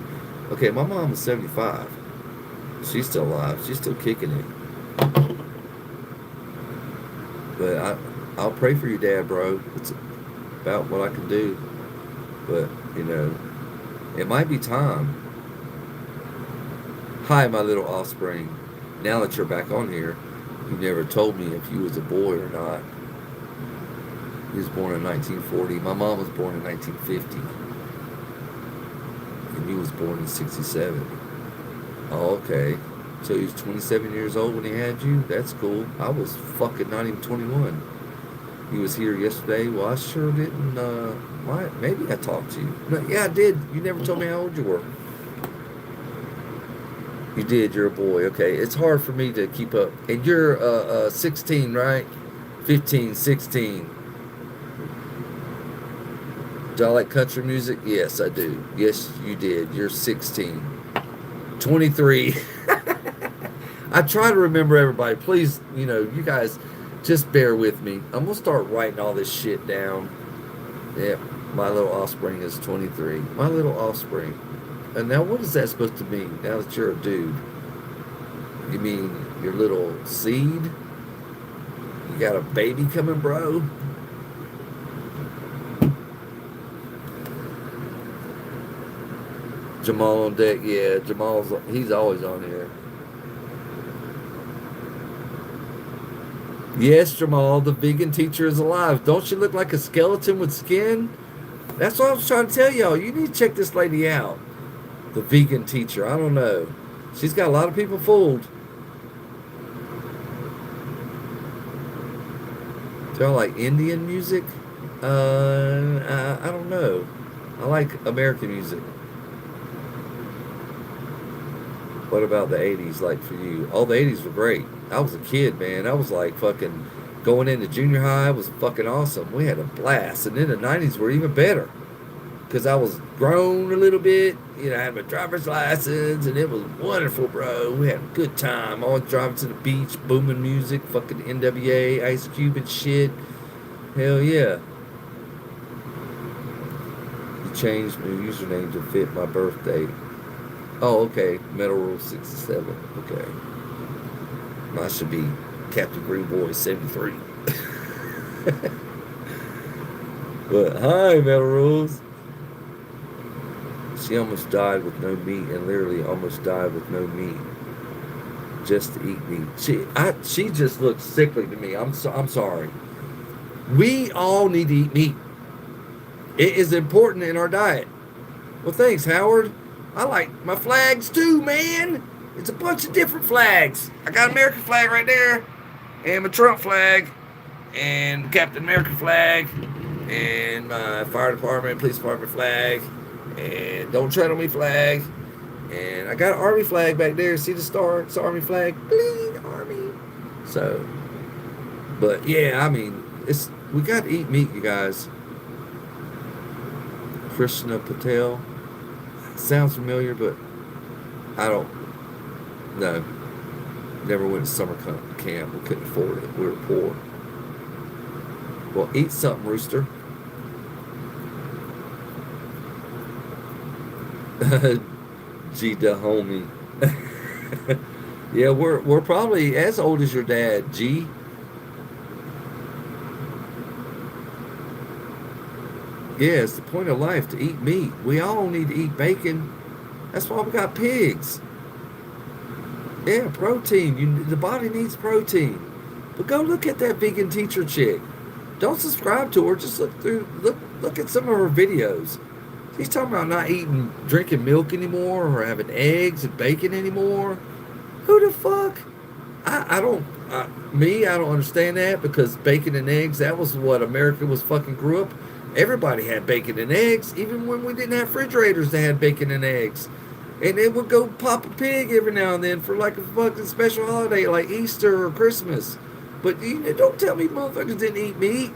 Okay, my mom was 75. She's still alive. She's still kicking it. But I'll pray for your dad, bro. It's about what I can do. But, it might be time. Hi, my little offspring. Now that you're back on here, you never told me if you was a boy or not. He was born in 1940. My mom was born in 1950. And he was born in 67. Oh, okay. So he was 27 years old when he had you? That's cool. I was fucking not even 21. He was here yesterday. Well, I sure didn't, maybe I talked to you. No, yeah, I did. You never told me how old you were. You did. You're a boy. Okay. It's hard for me to keep up. And you're 16, right? 15, 16. Do I like country music? Yes, I do. Yes, you did. You're 16. 23. I try to remember everybody. Please, you guys just bear with me. I'm going to start writing all this shit down. Yeah, my little offspring is 23. My little offspring. And now what is that supposed to mean now that you're a dude? You mean your little seed? You got a baby coming, bro? Jamal on deck, yeah. He's always on here. Yes, Jamal, the vegan teacher is alive. Don't she look like a skeleton with skin? That's what I was trying to tell y'all. You need to check this lady out. The vegan teacher. I don't know. She's got a lot of people fooled. Do I like Indian music? I don't know. I like American music. What about the 80s like for you? Oh, the 80s were great. I was a kid, man. I was like fucking going into junior high was fucking awesome. We had a blast. And then the 90s were even better. Because I was grown a little bit. I had my driver's license, and it was wonderful, bro. We had a good time. Always driving to the beach, booming music, fucking NWA, Ice Cube and shit. Hell yeah. You changed my username to fit my birthday. Oh, okay. Metal Rule 67. Okay. Mine should be Captain Greenboy 73. But hi, Metal Rules. She almost died with no meat, and literally almost died with no meat. just to eat meat. She just looks sickly to me. I'm sorry. We all need to eat meat. It is important in our diet. Well, thanks, Howard. I like my flags too, man. It's a bunch of different flags. I got American flag right there, and my Trump flag, and Captain America flag, and my fire department, police department flag, and don't tread on me flag, and I got an army flag back there. See the star? It's the army flag. Bling, army. So, but yeah, I mean, we got to eat meat, you guys. Krishna Patel. Sounds familiar, but I don't know. Never went to summer camp. We couldn't afford it. We were poor. Well, eat something, Rooster. G da homie. Yeah, we're probably as old as your dad, G. Yeah, it's the point of life to eat meat. We all need to eat bacon. That's why we got pigs. Yeah, protein. The body needs protein. But go look at that vegan teacher chick. Don't subscribe to her. Just look at some of her videos. She's talking about not drinking milk anymore, or having eggs and bacon anymore. Who the fuck? I don't understand that, because bacon and eggs, that was what America was fucking grew up. Everybody had bacon and eggs, even when we didn't have refrigerators. They had bacon and eggs, and they would go pop a pig every now and then for like a fucking special holiday like Easter or Christmas. But don't tell me motherfuckers didn't eat meat.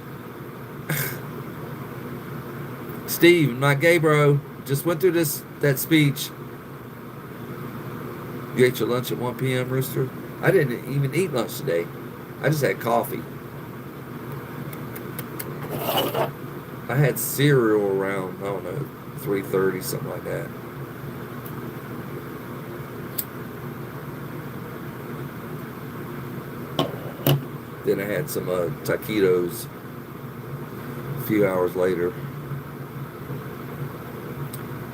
Steve, I'm not gay, bro. Just went through that speech. You ate your lunch at 1 p.m., Rooster? I didn't even eat lunch today. I just had coffee. I had cereal around, I don't know, 3:30, something like that. Then I had some taquitos a few hours later.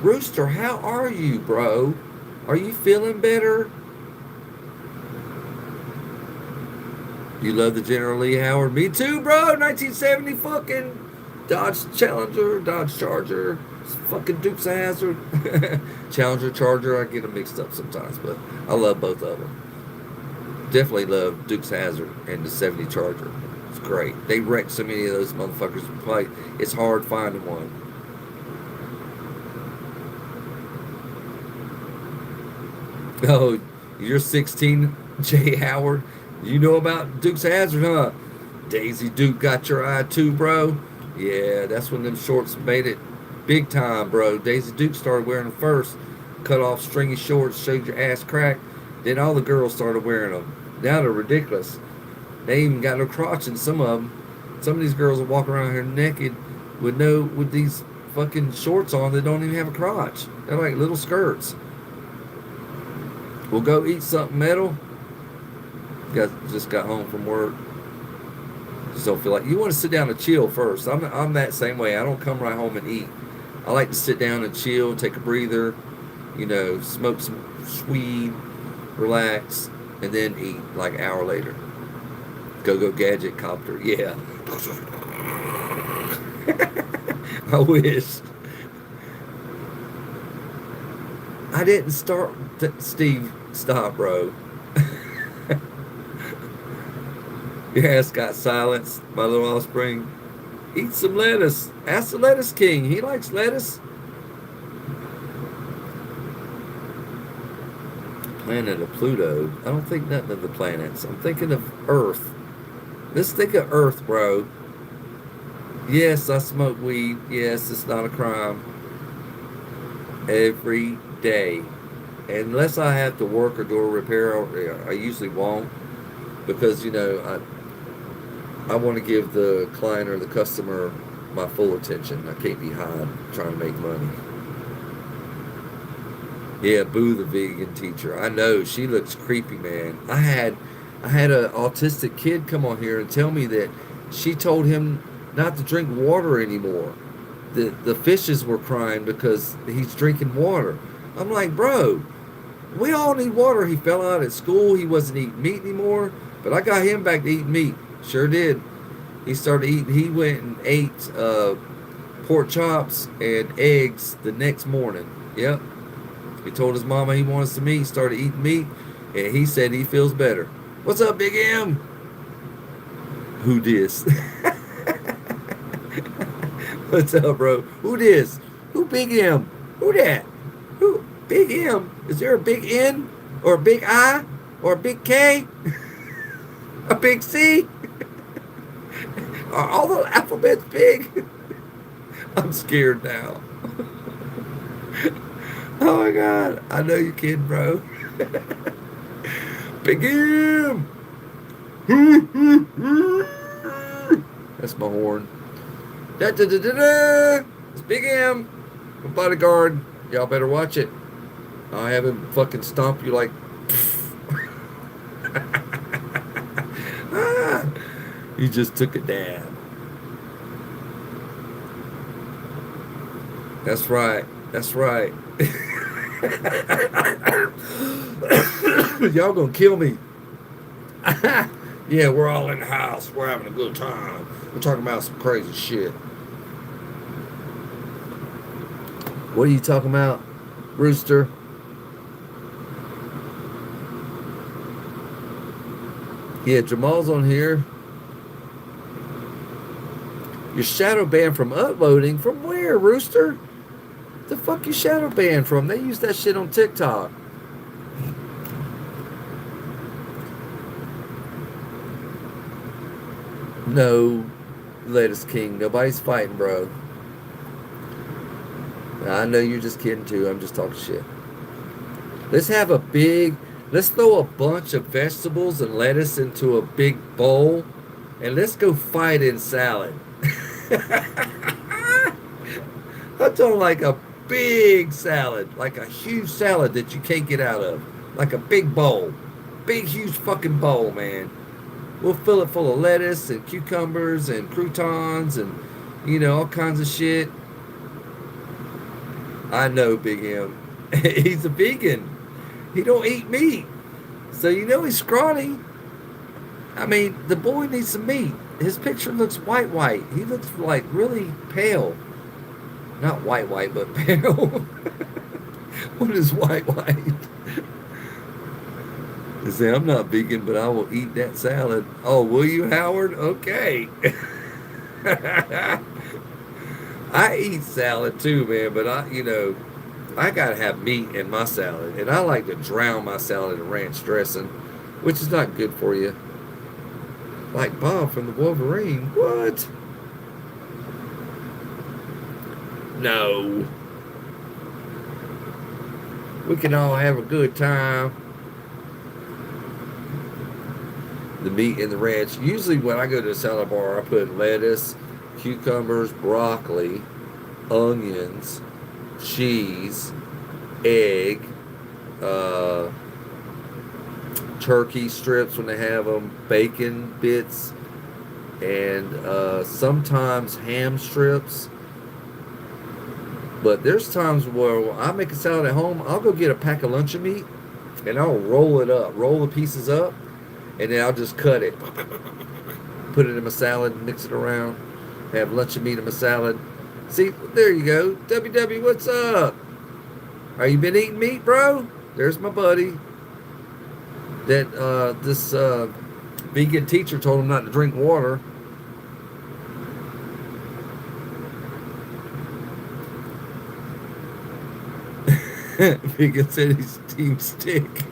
Rooster, how are you, bro? Are you feeling better? You love the General Lee Howard? Me too, bro. 1970 fucking Dodge Challenger, Dodge Charger, fucking Dukes of Hazzard. Challenger, Charger, I get them mixed up sometimes, but I love both of them. Definitely love Dukes of Hazzard and the 70 Charger. It's great. They wrecked so many of those motherfuckers. It's hard finding one. Oh, you're 16, Jay Howard. You know about Dukes of Hazzard, huh? Daisy Duke got your eye too, bro. Yeah, that's when them shorts made it big time, bro. Daisy Duke started wearing them first. Cut off stringy shorts, showed your ass crack. Then all the girls started wearing them. Now they're ridiculous. They even got no crotch in some of them. Some of these girls will walk around here naked with these fucking shorts on that don't even have a crotch. They're like little skirts. We'll go eat something metal. Just got home from work. Just don't feel like you want to sit down and chill first. I'm that same way. I don't come right home and eat. I like to sit down and chill, take a breather, smoke some weed, relax, and then eat like an hour later. Go gadget copter. Yeah. I wish. I didn't start. Steve, stop, bro. Your ass got silenced, my little offspring. Eat some lettuce. Ask the lettuce king. He likes lettuce. Planet of Pluto. I don't think nothing of the planets. I'm thinking of Earth. Let's think of Earth, bro. Yes, I smoke weed. Yes, it's not a crime. Every day. Unless I have to work or do a repair, I usually won't. Because, I want to give the client or the customer my full attention. I can't be high trying to make money. Yeah, boo the vegan teacher. I know, she looks creepy, man. I had an autistic kid come on here and tell me that she told him not to drink water anymore. The fishes were crying because he's drinking water. I'm like, bro, We all need water. He fell out at school. He wasn't eating meat anymore. But I got him back to eating meat. Sure did. He started eating. He went and ate pork chops and eggs the next morning. Yep. He told his mama he wanted some meat. He started eating meat. And he said he feels better. What's up, Big M? Who dis? What's up, bro? Who dis? Who Big M? Who that? Who? Big M? Is there a big N? Or a big I? Or a big K? A big C? Are all the alphabets big? I'm scared now. Oh my God. I know you're kidding, bro. Big M! That's my horn. Da, da, da, da, da. It's Big M. My bodyguard. Y'all better watch it. I'll have him fucking stomp you like. Ah, you just took a dab. That's right. That's right. Y'all gonna kill me. Yeah, we're all in the house. We're having a good time. We're talking about some crazy shit. What are you talking about, Rooster? Yeah, Jamal's on here. You're shadow banned from uploading? From where, Rooster? The fuck you shadow banned from? They use that shit on TikTok. No, Lettuce King. Nobody's fighting, bro. I know you're just kidding too. I'm just talking shit. Let's throw a bunch of vegetables and lettuce into a big bowl and let's go fight in salad. I'm talking like a big salad, like a huge salad that you can't get out of. Like a big bowl. Big, huge fucking bowl, man. We'll fill it full of lettuce and cucumbers and croutons and, all kinds of shit. I know, Big M. He's a vegan. He don't eat meat. So he's scrawny. I mean, the boy needs some meat. His picture looks white. He looks like really pale. Not white, but pale. What is white? They say, I'm not vegan, but I will eat that salad. Oh, will you, Howard? Okay. I eat salad too, man, but I gotta have meat in my salad. And I like to drown my salad in ranch dressing, which is not good for you. Like Bob from the Wolverine. What? No. We can all have a good time. The meat in the ranch. Usually when I go to a salad bar, I put lettuce, cucumbers, broccoli, onions, cheese, egg, turkey strips when they have them, bacon bits, and sometimes ham strips. But there's times where I make a salad at home, I'll go get a pack of luncheon meat and I'll roll the pieces up, and then I'll just cut it, put it in my salad, mix it around, have luncheon meat in my salad. See, there you go. WW, what's up? Are you been eating meat, bro? There's my buddy. That this vegan teacher told him not to drink water. Vegan said he's team stick.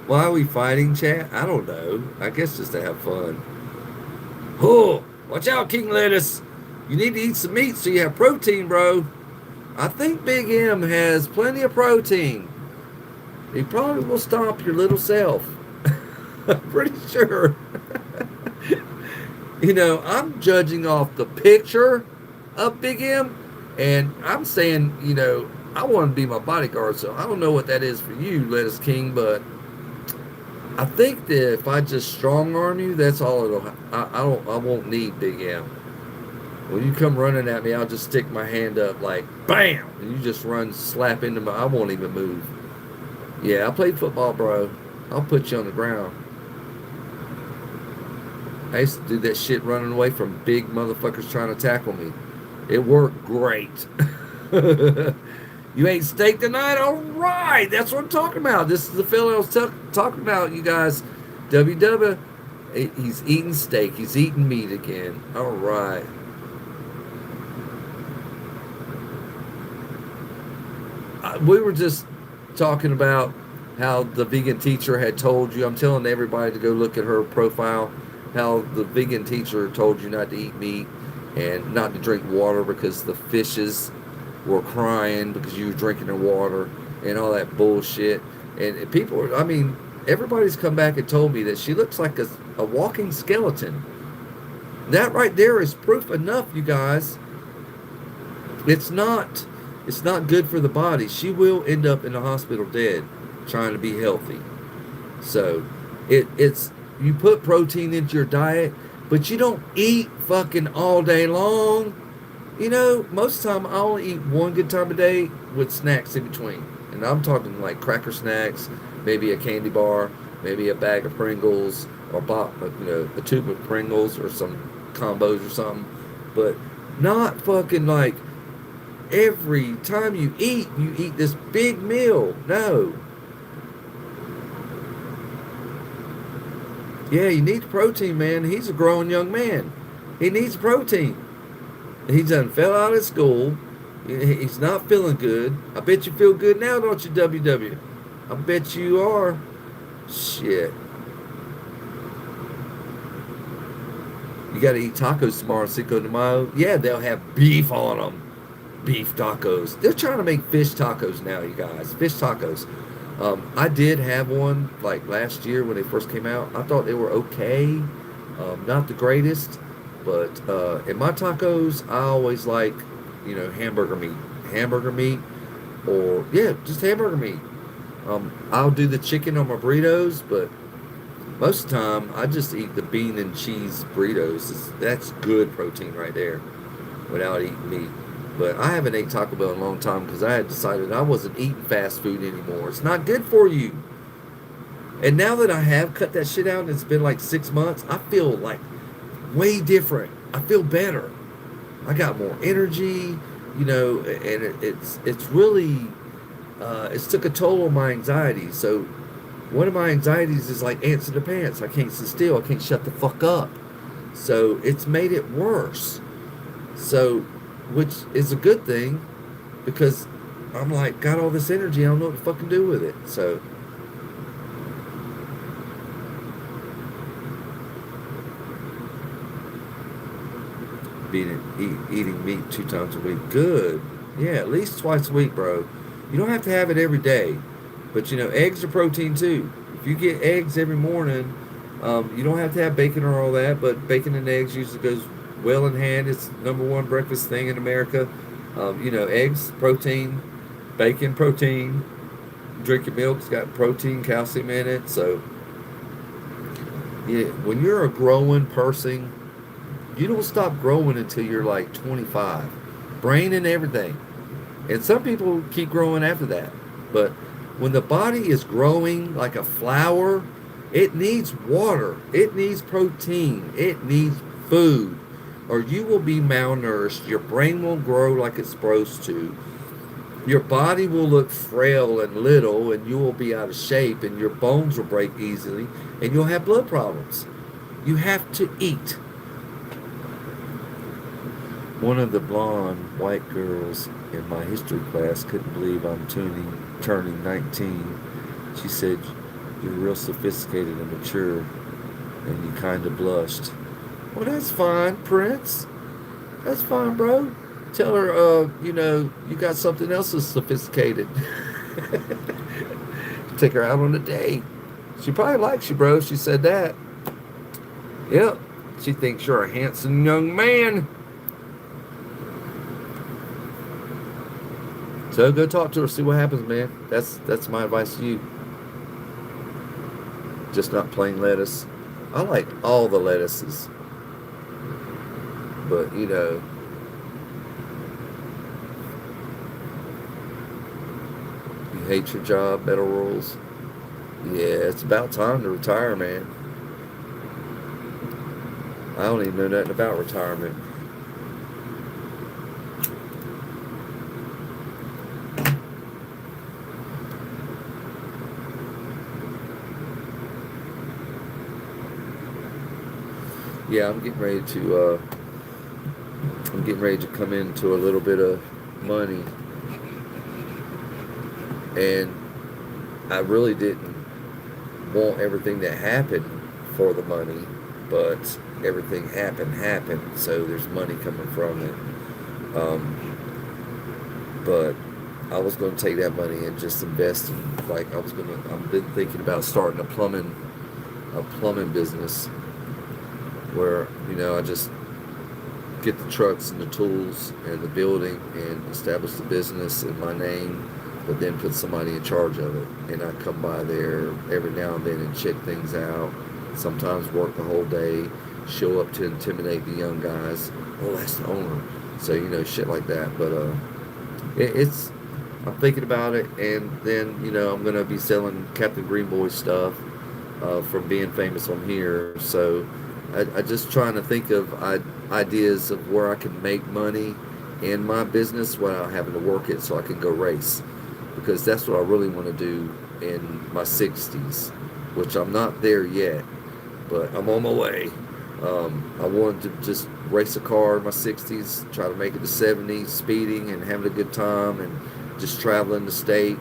Why are we fighting, chat? I don't know. I guess just to have fun. Oh, watch out, King Lettuce. You need to eat some meat so you have protein, bro. I think Big M has plenty of protein. He probably will stomp your little self. I'm pretty sure. I'm judging off the picture of Big M, and I'm saying, I want to be my bodyguard, so I don't know what that is for you, Lettuce King, but I think that if I just strong arm you, that's all it'll. I won't need Big M. When you come running at me, I'll just stick my hand up like bam, and you just run slap into my. I won't even move. Yeah, I played football, bro. I'll put you on the ground. I used to do that shit running away from big motherfuckers trying to tackle me. It worked great. You ain't steak tonight? All right. That's what I'm talking about. This is the fellow I was talking about, you guys. WW. He's eating steak. He's eating meat again. All right. We were just talking about how the vegan teacher had told you. I'm telling everybody to go look at her profile. How the vegan teacher told you not to eat meat and not to drink water because the fishes were crying because you were drinking their water and all that bullshit. And people, I mean, everybody's come back and told me that she looks like a walking skeleton. That right there is proof enough, you guys. It's not good for the body. She will end up in the hospital dead trying to be healthy. So it's you put protein into your diet, but you don't eat fucking all day long. You know, most of the time I only eat one good time a day with snacks in between. And I'm talking like cracker snacks, maybe a candy bar, maybe a bag of Pringles, or a tube of Pringles or some combos or something. But not fucking like every time you eat this big meal. No. Yeah, you need protein, man. He's a grown young man. He needs protein. He done fell out of school. He's not feeling good. I bet you feel good now, don't you, WW? I bet you are. Shit. You got to eat tacos tomorrow, Cinco de Mayo. Yeah, they'll have beef on them. Beef tacos. They're trying to make fish tacos now, you guys. Fish tacos. I did have one like last year when they first came out. I thought they were okay. Not the greatest. But in my tacos, I always like, hamburger meat. Hamburger meat or, yeah, just hamburger meat. I'll do the chicken on my burritos, but most of the time, I just eat the bean and cheese burritos. That's good protein right there without eating meat. But I haven't ate Taco Bell in a long time because I had decided I wasn't eating fast food anymore. It's not good for you. And now that I have cut that shit out and it's been like 6 months, I feel like way different. I feel better. I got more energy, and it's really it's took a toll on my anxiety. So one of my anxieties is like ants in the pants. I can't sit still. I can't shut the fuck up. So it's made it worse. So, which is a good thing because I'm like, got all this energy. I don't know what to fucking do with it. So, eating meat 2 times a week. Good. Yeah, at least twice a week, bro. You don't have to have it every day. But, eggs are protein too. If you get eggs every morning, you don't have to have bacon or all that, but bacon and eggs usually goes well in hand. It's #1 breakfast thing in America. Eggs, protein, bacon, protein. Drinking milk's got protein, calcium in it. So, yeah, when you're a growing person, you don't stop growing until you're like 25. Brain and everything. And some people keep growing after that. But when the body is growing like a flower, it needs water. It needs protein. It needs food. Or you will be malnourished. Your brain won't grow like it's supposed to. Your body will look frail and little, and you will be out of shape, and your bones will break easily, and you'll have blood problems. You have to eat. One of the blonde white girls in my history class couldn't believe I'm turning 19. She said, "You're real sophisticated and mature," and you kind of blushed. Well, that's fine, Prince. That's fine, bro. Tell her, you got something else that's sophisticated. Take her out on a date. She probably likes you, bro. She said that. Yep. She thinks you're a handsome young man. So go talk to her, see what happens, man. That's my advice to you. Just not plain lettuce. I like all the lettuces. But, Hate your job, metal rules. Yeah, it's about time to retire, man. I don't even know nothing about retirement. Yeah, I'm getting ready to come into a little bit of money, and I really didn't want everything to happen for the money, but everything happened, so there's money coming from it. But I was going to take that money and just invest in, like, I've been thinking about starting a plumbing business where, I just get the trucks and the tools and the building and establish the business in my name, but then put somebody in charge of it. And I come by there every now and then and check things out. Sometimes work the whole day, show up to intimidate the young guys. Oh, that's the owner. So, shit like that. But I'm thinking about it, and then, I'm going to be selling Captain Greenboy stuff from being famous on here. So I just trying to think of ideas of where I can make money in my business without having to work it, so I can go race, because that's what I really want to do in my 60s, which I'm not there yet, but I'm on my way. I wanted to just race a car in my 60s, try to make it to 70s, speeding and having a good time, and just traveling the state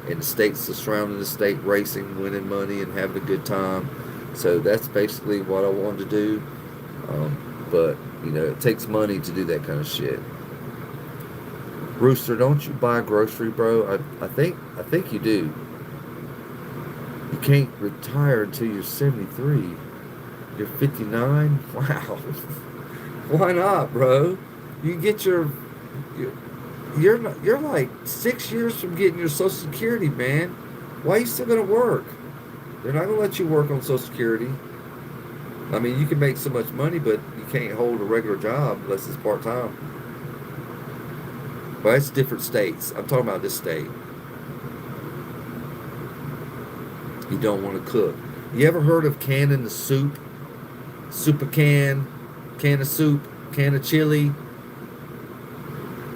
and the states surrounding the state, racing, winning money, and having a good time. So that's basically what I wanted to do. But, it takes money to do that kind of shit. Rooster, don't you buy grocery, bro? I think you do. You can't retire until you're 73. You're 59? Wow. Why not, bro? You get you're like 6 years from getting your Social Security, man. Why are you still gonna work? They're not gonna let you work on Social Security. I mean, you can make so much money, but you can't hold a regular job unless it's part time. Well, that's different states. I'm talking about this state. You don't want to cook. You ever heard of canning the soup? Soup a can of soup, can of chili,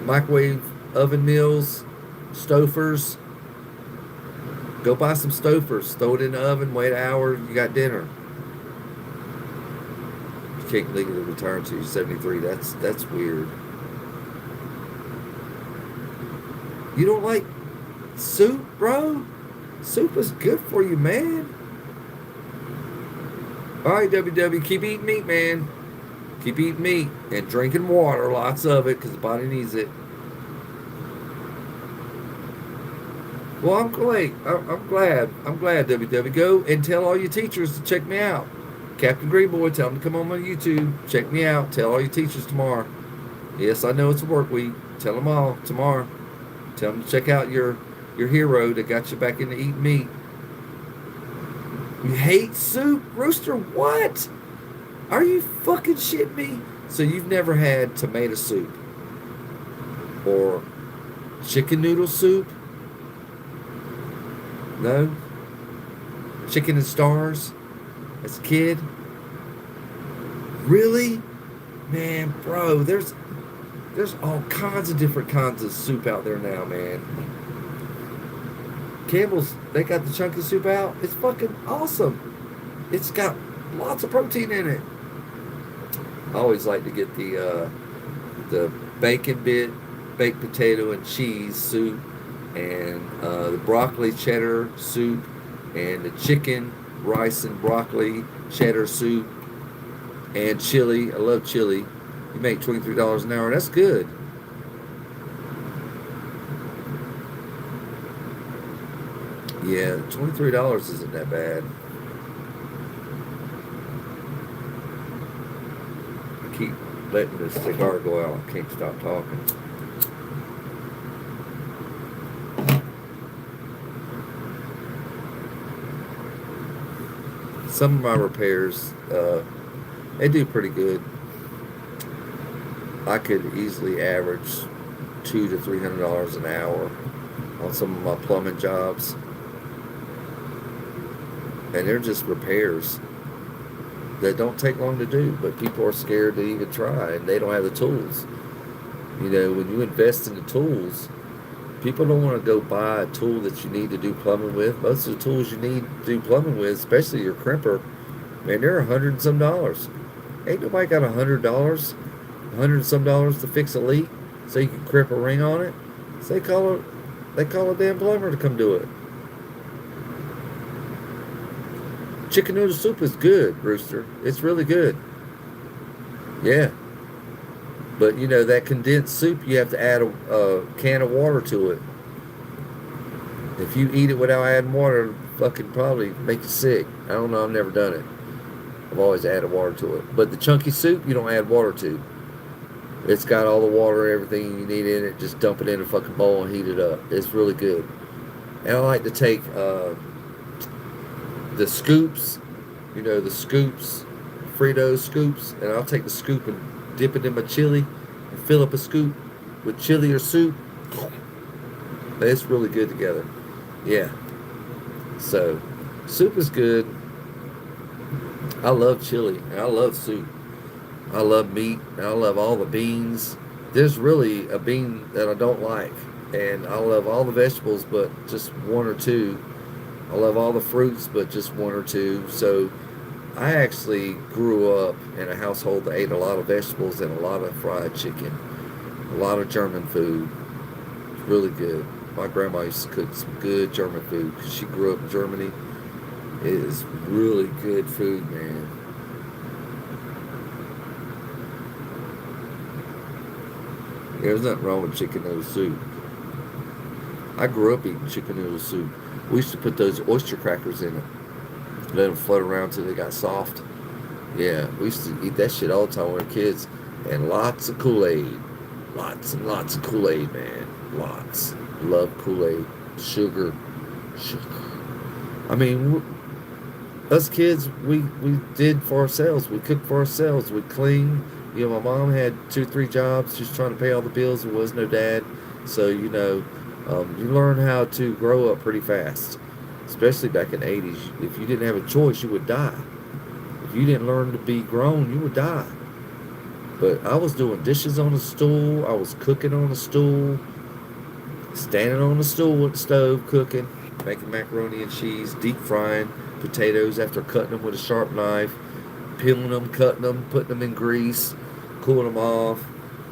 microwave oven meals, stofers. Go buy some stofers, throw it in the oven, wait an hour, you got dinner. You can't legally retire until you're 73. That's weird. You don't like soup, bro? Soup is good for you, man. All right, WW, keep eating meat, man. Keep eating meat and drinking water, lots of it, because the body needs it. Well, I'm glad. I'm glad, WW. Go and tell all your teachers to check me out. Captain Greenboy, tell them to come on my YouTube. Check me out. Tell all your teachers tomorrow. Yes, I know it's a work week. Tell them all tomorrow. Tell them to check out your hero that got you back into eating meat. You hate soup? Rooster, what? Are you fucking shitting me? So you've never had tomato soup? Or chicken noodle soup? No? Chicken and stars? As a kid? Really? Man, bro, there's all kinds of different kinds of soup out there now, man. Campbell's, they got the chunky soup out. It's fucking awesome. It's got lots of protein in it. I always like to get the bacon bit, baked potato and cheese soup, and the broccoli cheddar soup, and the chicken, rice and broccoli cheddar soup, and chili. I love chili. You make $23 an hour. That's good. Yeah, $23 isn't that bad. I keep letting this cigar go out. I can't stop talking. Some of my repairs, they do pretty good. I could easily average $200 to $300 an hour on some of my plumbing jobs, and they're just repairs that don't take long to do, but people are scared to even try, and they don't have the tools. You know, when you invest in the tools, people don't want to go buy a tool that you need to do plumbing with. Most of the tools you need to do plumbing with, especially your crimper, man, they're $100 and some. Ain't nobody got $100 to fix a leak so you can crimp a ring on it. So they call a damn plumber to come do it. Chicken noodle soup is good, Rooster. It's really good. Yeah. But you know, that condensed soup, you have to add a can of water to it. If you eat it without adding water, it'll fucking probably make you sick. I don't know, I've never done it. I've always added water to it. But the chunky soup, you don't add water to. It's got all the water, everything you need in it. Just dump it in a fucking bowl and heat it up. It's really good. And I like to take the scoops, you know, the scoops, Frito scoops, and I'll take the scoop and dip it in my chili and fill up a scoop with chili or soup. It's really good together. Yeah. So, soup is good. I love chili and I love soup. I love meat and I love all the beans. There's really a bean that I don't like, and I love all the vegetables but just one or two. I love all the fruits but just one or two. So I actually grew up in a household that ate a lot of vegetables and a lot of fried chicken, a lot of German food. It's really good. My grandma used to cook some good German food because she grew up in Germany. It is really good food, man. There's nothing wrong with chicken noodle soup. I grew up eating chicken noodle soup. We used to put those oyster crackers in it. Let them float around till they got soft. Yeah, we used to eat that shit all the time when we were kids. And lots of Kool-Aid. Lots and lots of Kool-Aid, man. Lots. Love Kool-Aid. Sugar. I mean, us kids, we did for ourselves. We cooked for ourselves. We cleaned. You know, my mom had 2 or 3 jobs. She was trying to pay all the bills. There was no dad. So, you know, you learn how to grow up pretty fast. Especially back in the 80s. If you didn't have a choice, you would die. If you didn't learn to be grown, you would die. But I was doing dishes on a stool. I was cooking on a stool. Standing on the stool with the stove cooking. Making macaroni and cheese. Deep frying potatoes after cutting them with a sharp knife. Peeling them, cutting them, putting them in grease. Cooling them off.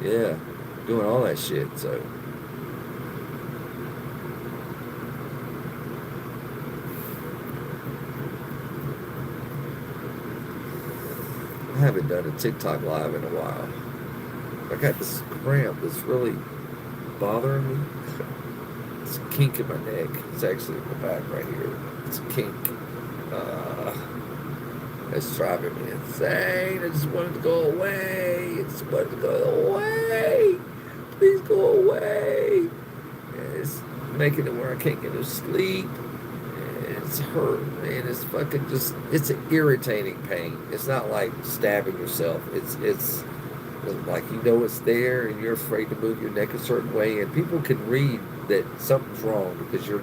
Yeah. Doing all that shit. So... I haven't done a TikTok live in a while. I got this cramp that's really bothering me. It's a kink in my neck. It's actually in the back right here. It's a kink. It's driving me insane. I just wanted to go away. I just wanted to go away. Please go away. And it's making it where I can't get no sleep. It's hurting, man. It's fucking just, it's an irritating pain. It's not like stabbing yourself. It's like, you know it's there and you're afraid to move your neck a certain way, and people can read that something's wrong because you're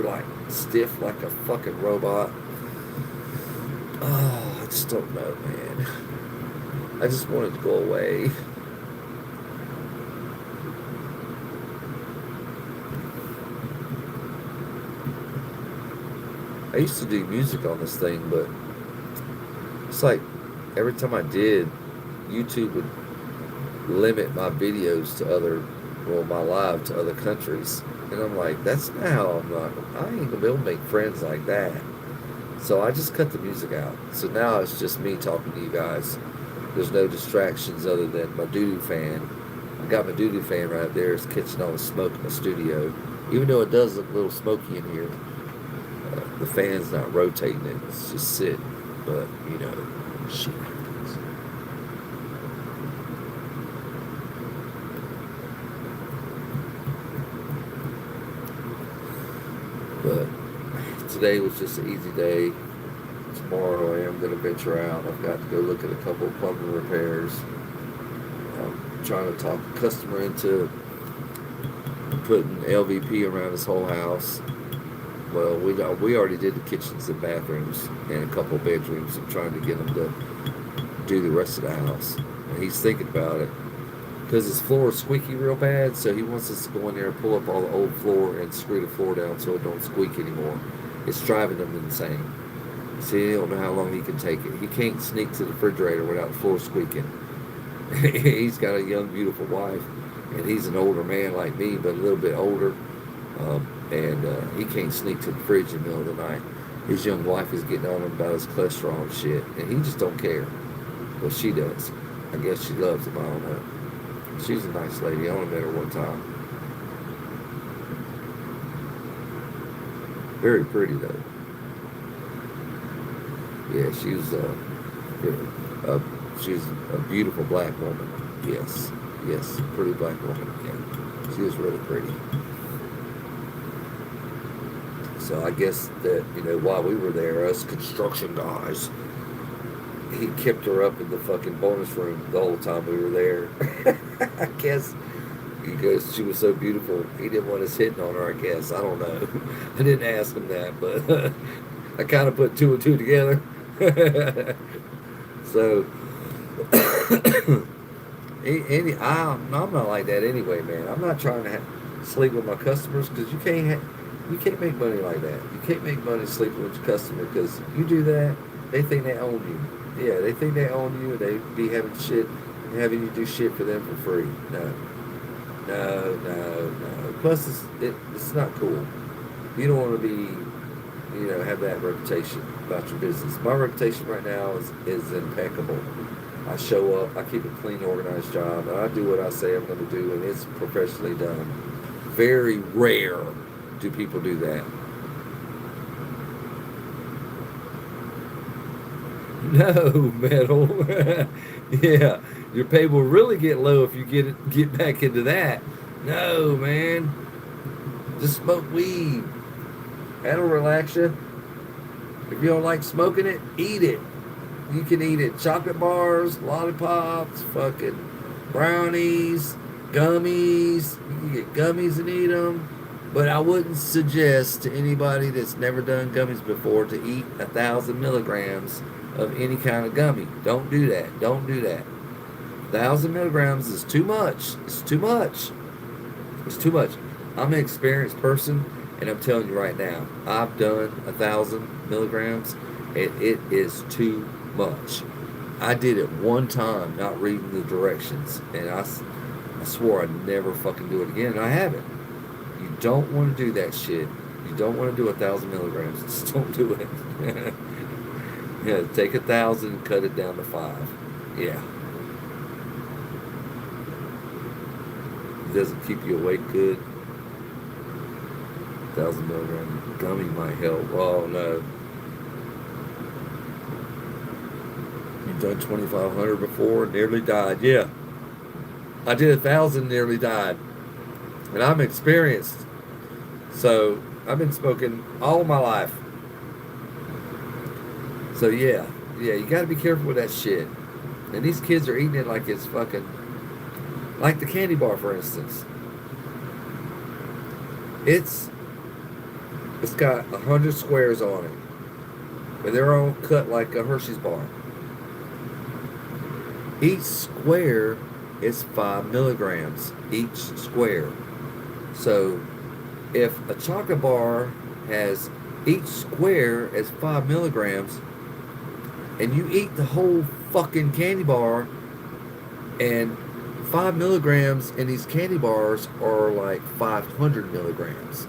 like stiff like a fucking robot. Oh, I just don't know, man. I just wanted to go away. I used to do music on this thing, but it's like every time I did, YouTube would limit my videos to my live to other countries. And I'm like, that's not how I ain't gonna be able to make friends like that. So I just cut the music out. So now it's just me talking to you guys. There's no distractions other than my doo-doo fan. I got my doo-doo fan right there. It's catching all the smoke in my studio. Even though it does look a little smoky in here. The fan's not rotating it, it's just sitting. But, you know, shit happens. But today was just an easy day. Tomorrow I am going to venture out. I've got to go look at a couple of plumbing repairs. I'm trying to talk a customer into putting LVP around his whole house. Well, we already did the kitchens and bathrooms and a couple bedrooms. I'm trying to get him to do the rest of the house. And he's thinking about it because his floor is squeaky real bad. So he wants us to go in there and pull up all the old floor and screw the floor down so it don't squeak anymore. It's driving him insane. See, he don't know how long he can take it. He can't sneak to the refrigerator without the floor squeaking. He's got a young, beautiful wife, and he's an older man like me, but a little bit older. And he can't sneak to the fridge in the middle of the night. His young wife is getting on him about his cholesterol and shit, and he just don't care. But she does. I guess she loves him. I don't know. She's a nice lady. I only met her one time. Very pretty though. Yeah, she's a beautiful black woman. Yes, pretty black woman. Yeah, she is really pretty. So I guess that, while we were there, us construction guys, he kept her up in the fucking bonus room the whole time we were there. I guess because she was so beautiful, he didn't want us hitting on her, I guess. I don't know. I didn't ask him that, but I kind of put two and two together. So, I'm not like that anyway, man. I'm not trying to sleep with my customers because you can't make money like that. You can't make money sleeping with your customer because you do that, they think they own you. Yeah, they think they own you and they be having you do shit for them for free. No. Plus, it's not cool. You don't want to be, have that reputation about your business. My reputation right now is impeccable. I show up, I keep a clean, organized job, and I do what I say I'm going to do, and it's professionally done. Very rare do people do that. No, metal. Yeah, your pay will really get low if you get back into that. No, man. Just smoke weed. That'll relax you. If you don't like smoking it, eat it. You can eat it. Chocolate bars, lollipops, fucking brownies, gummies. You can get gummies and eat them. But I wouldn't suggest to anybody that's never done gummies before to eat 1,000 milligrams of any kind of gummy. Don't do that. Don't do that. 1,000 milligrams is too much. It's too much. It's too much. I'm an experienced person, and I'm telling you right now, I've done 1,000 milligrams, and it is too much. I did it one time, not reading the directions, and I swore I'd never fucking do it again, and I haven't. You don't want to do that shit. You don't want to do 1,000 milligrams. Just don't do it. Yeah, take 1,000 and cut it down to 5. Yeah. It doesn't keep you awake good. 1,000 milligram gummy might help. Oh no. You've done 2,500 before, nearly died. Yeah. I did 1,000, nearly died. And I'm experienced. So I've been smoking all my life. So yeah, you gotta be careful with that shit. And these kids are eating it like it's fucking, like the candy bar, for instance. It's got 100 squares on it, and they're all cut like a Hershey's bar. Each square is 5 milligrams each square. So if a chocolate bar has each square is 5 milligrams, and you eat the whole fucking candy bar, and 5 milligrams in these candy bars are like 500 milligrams.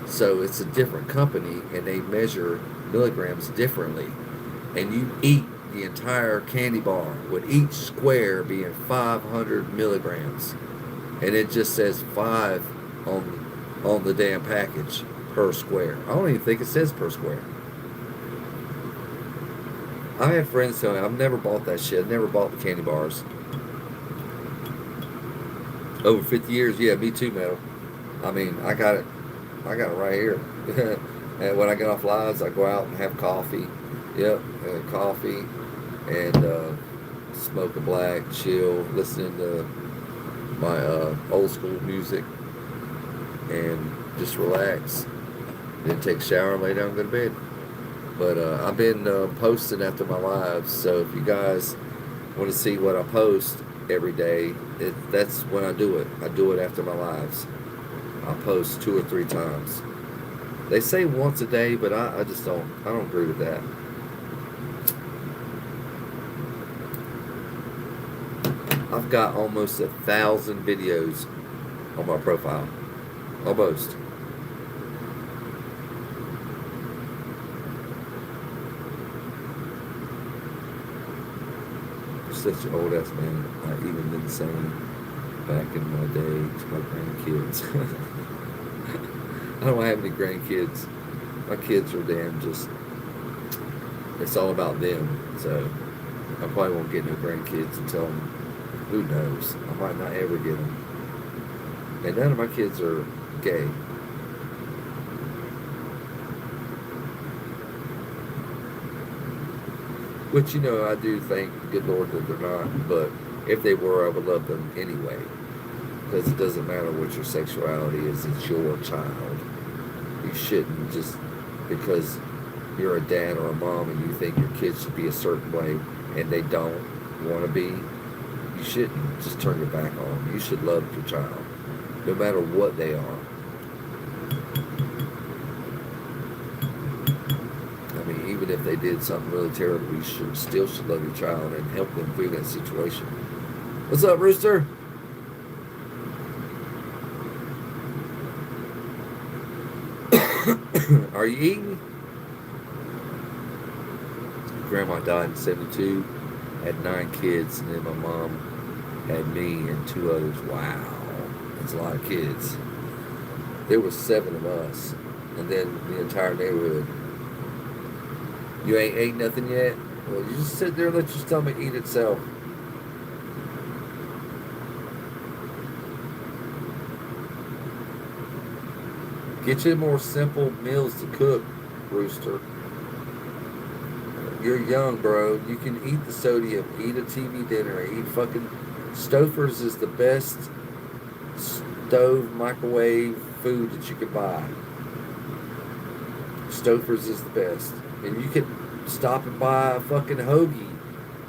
So it's a different company, and they measure milligrams differently. And you eat the entire candy bar with each square being 500 milligrams. And it just says 5 on the damn package per square. I don't even think it says per square. I had friends tell me, I've never bought that shit. I've never bought the candy bars. Over 50 years, yeah, me too, Metal. I mean, I got it right here. And when I get off lives, I go out and have coffee. Yep, coffee. And smoke a black, chill, listening to my old school music. and just relax. Then take a shower, lay down, and go to bed. But I've been posting after my lives, so if you guys want to see what I post every day, that's when I do it. I do it after my lives. I post 2 or 3 times. They say once a day, but I just don't. I don't agree with that. I've got almost 1,000 videos on my profile. Almost. Such an old ass man. I even been saying back in my day to my grandkids. I don't have any grandkids. My kids are damn just. It's all about them. So I probably won't get no grandkids until who knows. I might not ever get them. And none of my kids are gay. Which, you know, I do thank good Lord that they're not. But if they were, I would love them anyway. Because it doesn't matter what your sexuality is. It's your child. You shouldn't just because you're a dad or a mom and you think your kids should be a certain way and they don't want to be, you shouldn't just turn your back on them. You should love your child, no matter what they are. I mean, even if they did something really terrible, you still should love your child and help them through that situation. What's up, Rooster? Are you eating? Grandma died in 72, had 9 kids, and then my mom had me and 2 others. Wow, that's a lot of kids. There was 7 of us, and then the entire neighborhood. You ain't ate nothing yet? Well, you just sit there and let your stomach eat itself. Get you more simple meals to cook, Rooster. You're young, bro. You can eat the sodium, eat a TV dinner, eat fucking... Stouffer's is the best stove microwave food that you could buy. Stouffer's is the best. And you can stop and buy a fucking hoagie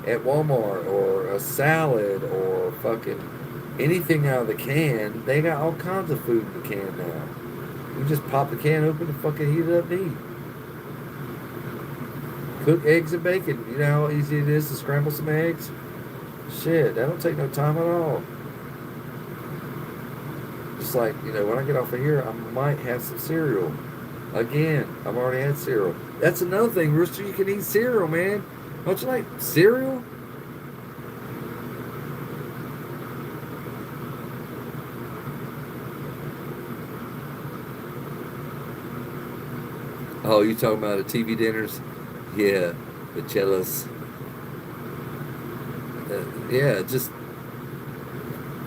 at Walmart or a salad or fucking anything out of the can. They got all kinds of food in the can now. You just pop the can open and fucking heat it up and eat. Cook eggs and bacon. You know how easy it is to scramble some eggs? Shit, that don't take no time at all. Just like, you know, when I get off of here, I might have some cereal. Again, I've already had cereal. That's another thing, Rooster. You can eat cereal, man. Don't you like cereal? Oh, you talking about the TV dinners? Yeah, the cellos. Yeah, just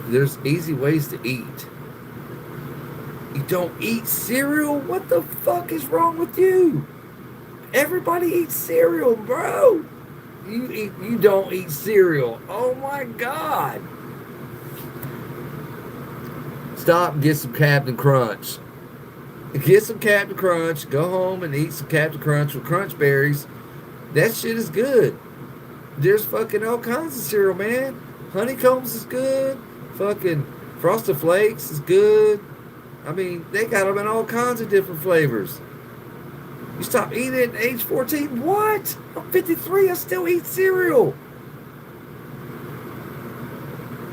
there's easy ways to eat. You don't eat cereal? What the fuck is wrong with you? Everybody eats cereal, bro. You don't eat cereal. Oh my God. Stop and get some Captain Crunch. Get some Captain Crunch. Go home and eat some Captain Crunch with Crunch Berries. That shit is good. There's fucking all kinds of cereal, man. Honeycombs is good. Fucking Frosted Flakes is good. I mean, they got them in all kinds of different flavors. You stop eating it at age 14? What? I'm 53. I still eat cereal.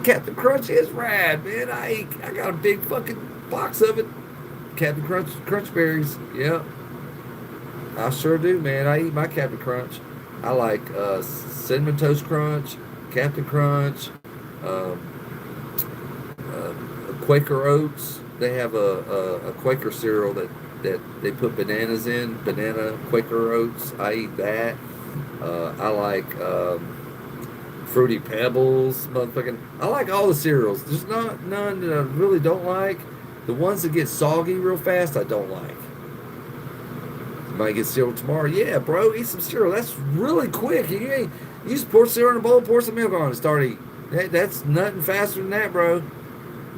Captain Crunch is rad, man. I got a big fucking box of it. Captain Crunch Berries. Yep. I sure do, man. I eat my Captain Crunch. I like Cinnamon Toast Crunch, Captain Crunch, Quaker Oats. They have a Quaker cereal that they put bananas in, banana Quaker Oats. I eat that. I like Fruity Pebbles, motherfucking. I like all the cereals. There's none that I really don't like. The ones that get soggy real fast, I don't like. You might get cereal tomorrow. Yeah, bro, eat some cereal. That's really quick. You just pour cereal in a bowl, pour some milk on it, and start eating. That's nothing faster than that, bro.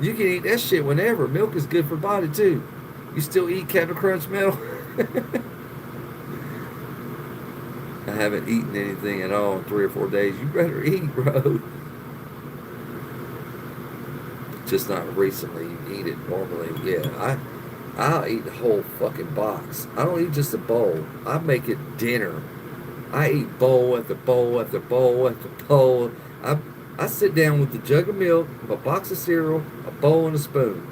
You can eat that shit whenever. Milk is good for body too. You still eat Captain Crunch metal? I haven't eaten anything at all in 3 or 4 days. You better eat, bro. Just not recently. You eat it normally. Yeah, I'll eat the whole fucking box. I don't eat just a bowl. I make it dinner. I eat bowl after bowl after bowl after bowl. I sit down with a jug of milk, a box of cereal, a bowl, and a spoon.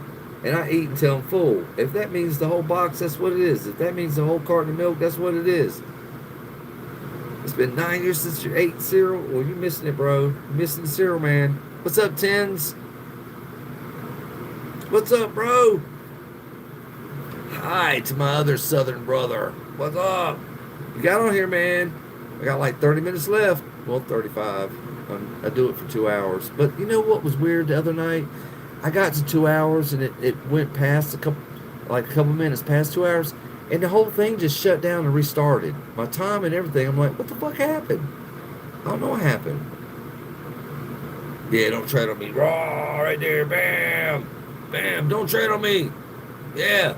And I eat until I'm full. If that means the whole box, that's what it is. If that means the whole carton of milk, that's what it is. It's been 9 years since you ate cereal. Well, you're missing it, bro. You're missing the cereal, man. What's up, Tens? What's up, bro? Hi to my other southern brother. What's up? You got on here, man. I got like 30 minutes left. Well, 35. I do it for 2 hours. But you know what was weird the other night? I got to 2 hours and it went past a couple minutes past 2 hours, and the whole thing just shut down and restarted. My time and everything. I'm like, what the fuck happened? I don't know what happened. Yeah, don't tread on me. Raw, right there. Bam. Bam. Don't tread on me. Yeah.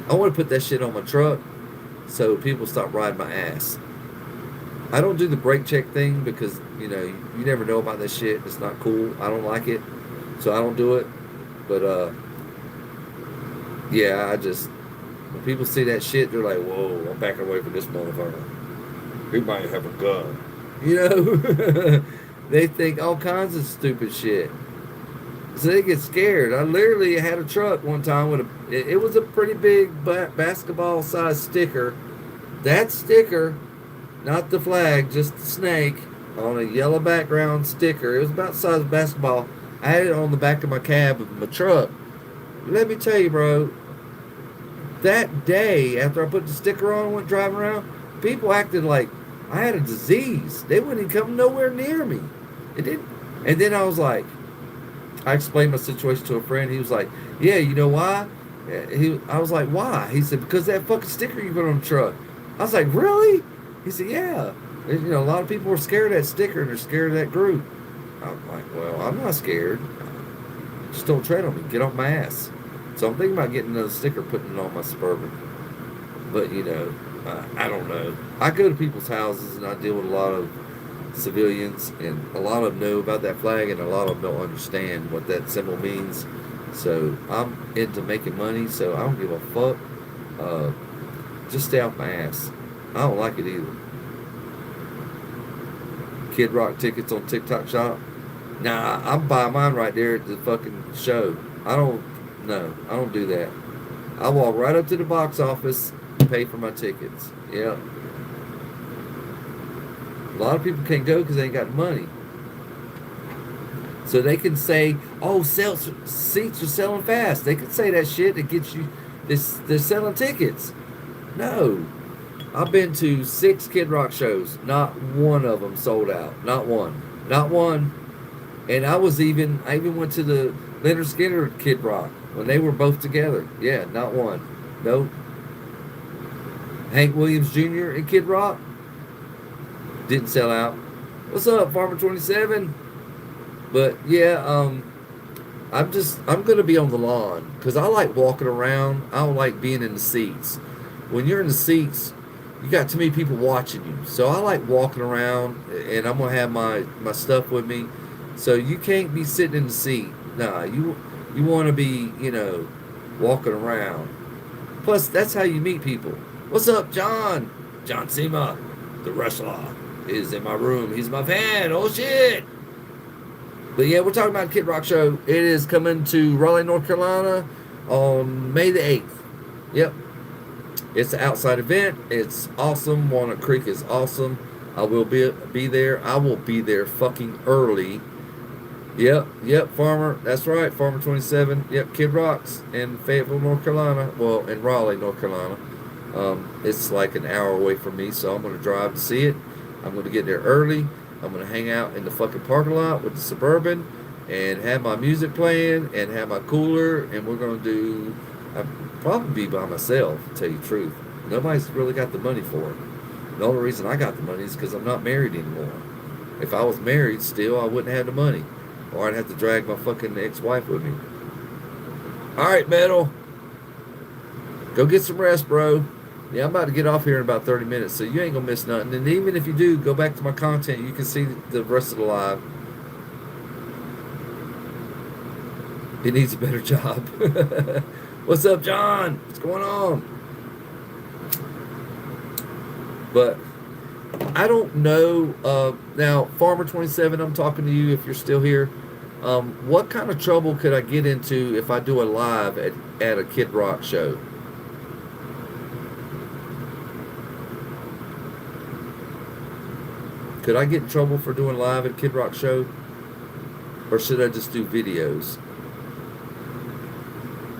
I want to put that shit on my truck so people stop riding my ass. I don't do the brake check thing because, you never know about that shit. It's not cool. I don't like it. So I don't do it. But, yeah, when people see that shit, they're like, whoa, I'm backing away from this motherfucker. He might have a gun. They think all kinds of stupid shit. So they get scared. I literally had a truck one time with it was a pretty big basketball sized sticker. That sticker, not the flag, just the snake on a yellow background sticker. It was about the size of basketball. I had it on the back of my cab of my truck. Let me tell you, bro, that day after I put the sticker on and went driving around, people acted like I had a disease. They wouldn't even come nowhere near me. It didn't. And then I was like, I explained my situation to a friend. He was like, yeah, you know why? I was like, why? He said, because that fucking sticker you put on the truck. I was like, really? He said, yeah. And, a lot of people were scared of that sticker and they're scared of that group. I'm like, well, I'm not scared. Just don't tread on me. Get off my ass. So I'm thinking about getting another sticker, putting it on my Suburban. But, I don't know. I go to people's houses and I deal with a lot of civilians, and a lot of them know about that flag and a lot of them don't understand what that symbol means. So I'm into making money, so I don't give a fuck. Just stay off my ass. I don't like it either. Kid Rock tickets on TikTok shop. Nah, I'm buying mine right there at the fucking show. I don't do that. I walk right up to the box office and pay for my tickets. Yeah. A lot of people can't go because they ain't got money. So they can say, oh, seats are selling fast. They can say that shit that gets you, they're selling tickets. No. I've been to 6 Kid Rock shows. Not one of them sold out. Not one. Not one. And I even went to the Leonard Skinner Kid Rock when they were both together. Yeah, not one. Nope. Hank Williams Jr. and Kid Rock didn't sell out. What's up, Farmer 27? But yeah, I'm gonna be on the lawn because I like walking around. I don't like being in the seats. When you're in the seats, you got too many people watching you. So I like walking around, and I'm gonna have my stuff with me. So you can't be sitting in the seat. Nah, you want to be, walking around. Plus, that's how you meet people. What's up, John? John Sema, the wrestler, is in my room. He's my fan. Oh shit! But yeah, we're talking about Kid Rock show. It is coming to Raleigh, North Carolina on May the 8th. Yep. It's an outside event. It's awesome. Walnut Creek is awesome. I will be there. I will be there fucking early. Yep, Farmer. That's right, Farmer 27. Yep, Kid Rock's in Fayetteville, North Carolina. Well, in Raleigh, North Carolina. It's like an hour away from me, so I'm going to drive to see it. I'm going to get there early. I'm going to hang out in the fucking parking lot with the Suburban and have my music playing and have my cooler, and we're going to do... I'll probably be by myself, to tell you the truth. Nobody's really got the money for it. The only reason I got the money is because I'm not married anymore. If I was married still, I wouldn't have the money. or I'd have to drag my fucking ex-wife with me. All right, Metal, go get some rest, bro. Yeah, I'm about to get off here in about 30 minutes, so you ain't gonna miss nothing. And even if you do, go back to my content. You can see the rest of the live. It needs a better job. What's up, John? What's going on? But I don't know. Now, Farmer 27, I'm talking to you if you're still here. What kind of trouble could I get into if I do a live at a Kid Rock show? Could I get in trouble for doing live at Kid Rock show? Or should I just do videos?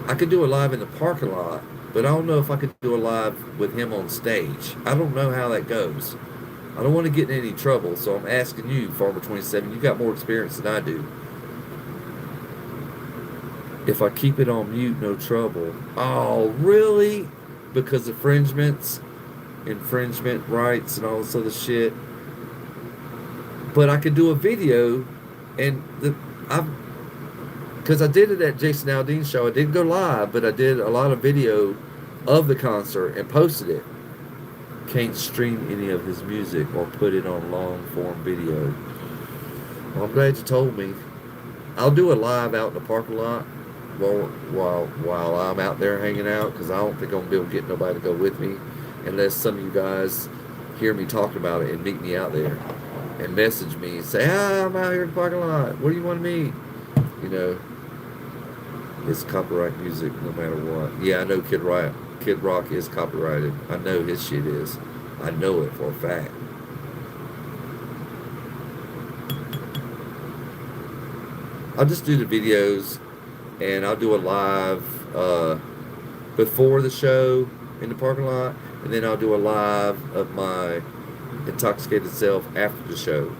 I could do a live in the parking lot, but I don't know if I could do a live with him on stage. I don't know how that goes. I don't want to get in any trouble, so I'm asking you, Farmer 27, you got more experience than I do. If I keep it on mute, no trouble. Oh, really? Because infringement rights and all this other shit. But I could do a video, and because I did it at Jason Aldean's show. I didn't go live, but I did a lot of video of the concert and posted it. Can't stream any of his music or put it on long form video. Well, I'm glad you told me. I'll do a live out in the parking lot while I'm out there hanging out, because I don't think I'm gonna be able to get nobody to go with me unless some of you guys hear me talking about it and meet me out there and message me and say, I'm out here in the parking lot. Where do you want to meet? You know, it's copyright music no matter what. Yeah, I know Kid Rock is copyrighted. I know his shit is. I know it for a fact. I'll just do the videos, and I'll do a live before the show in the parking lot, and then I'll do a live of my intoxicated self after the show.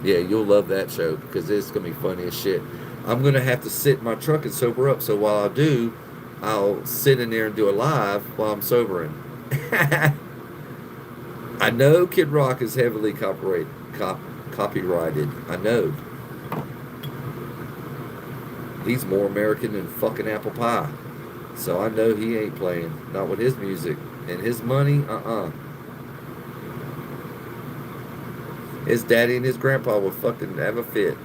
Yeah, you'll love that show because it's gonna be funny as shit. I'm gonna have to sit in my truck and sober up, so while I do, I'll sit in there and do a live while I'm sobering. I know Kid Rock is heavily copyrighted. I know. He's more American than fucking apple pie. So I know he ain't playing. Not with his music. And his money, His daddy and his grandpa would fucking have a fit.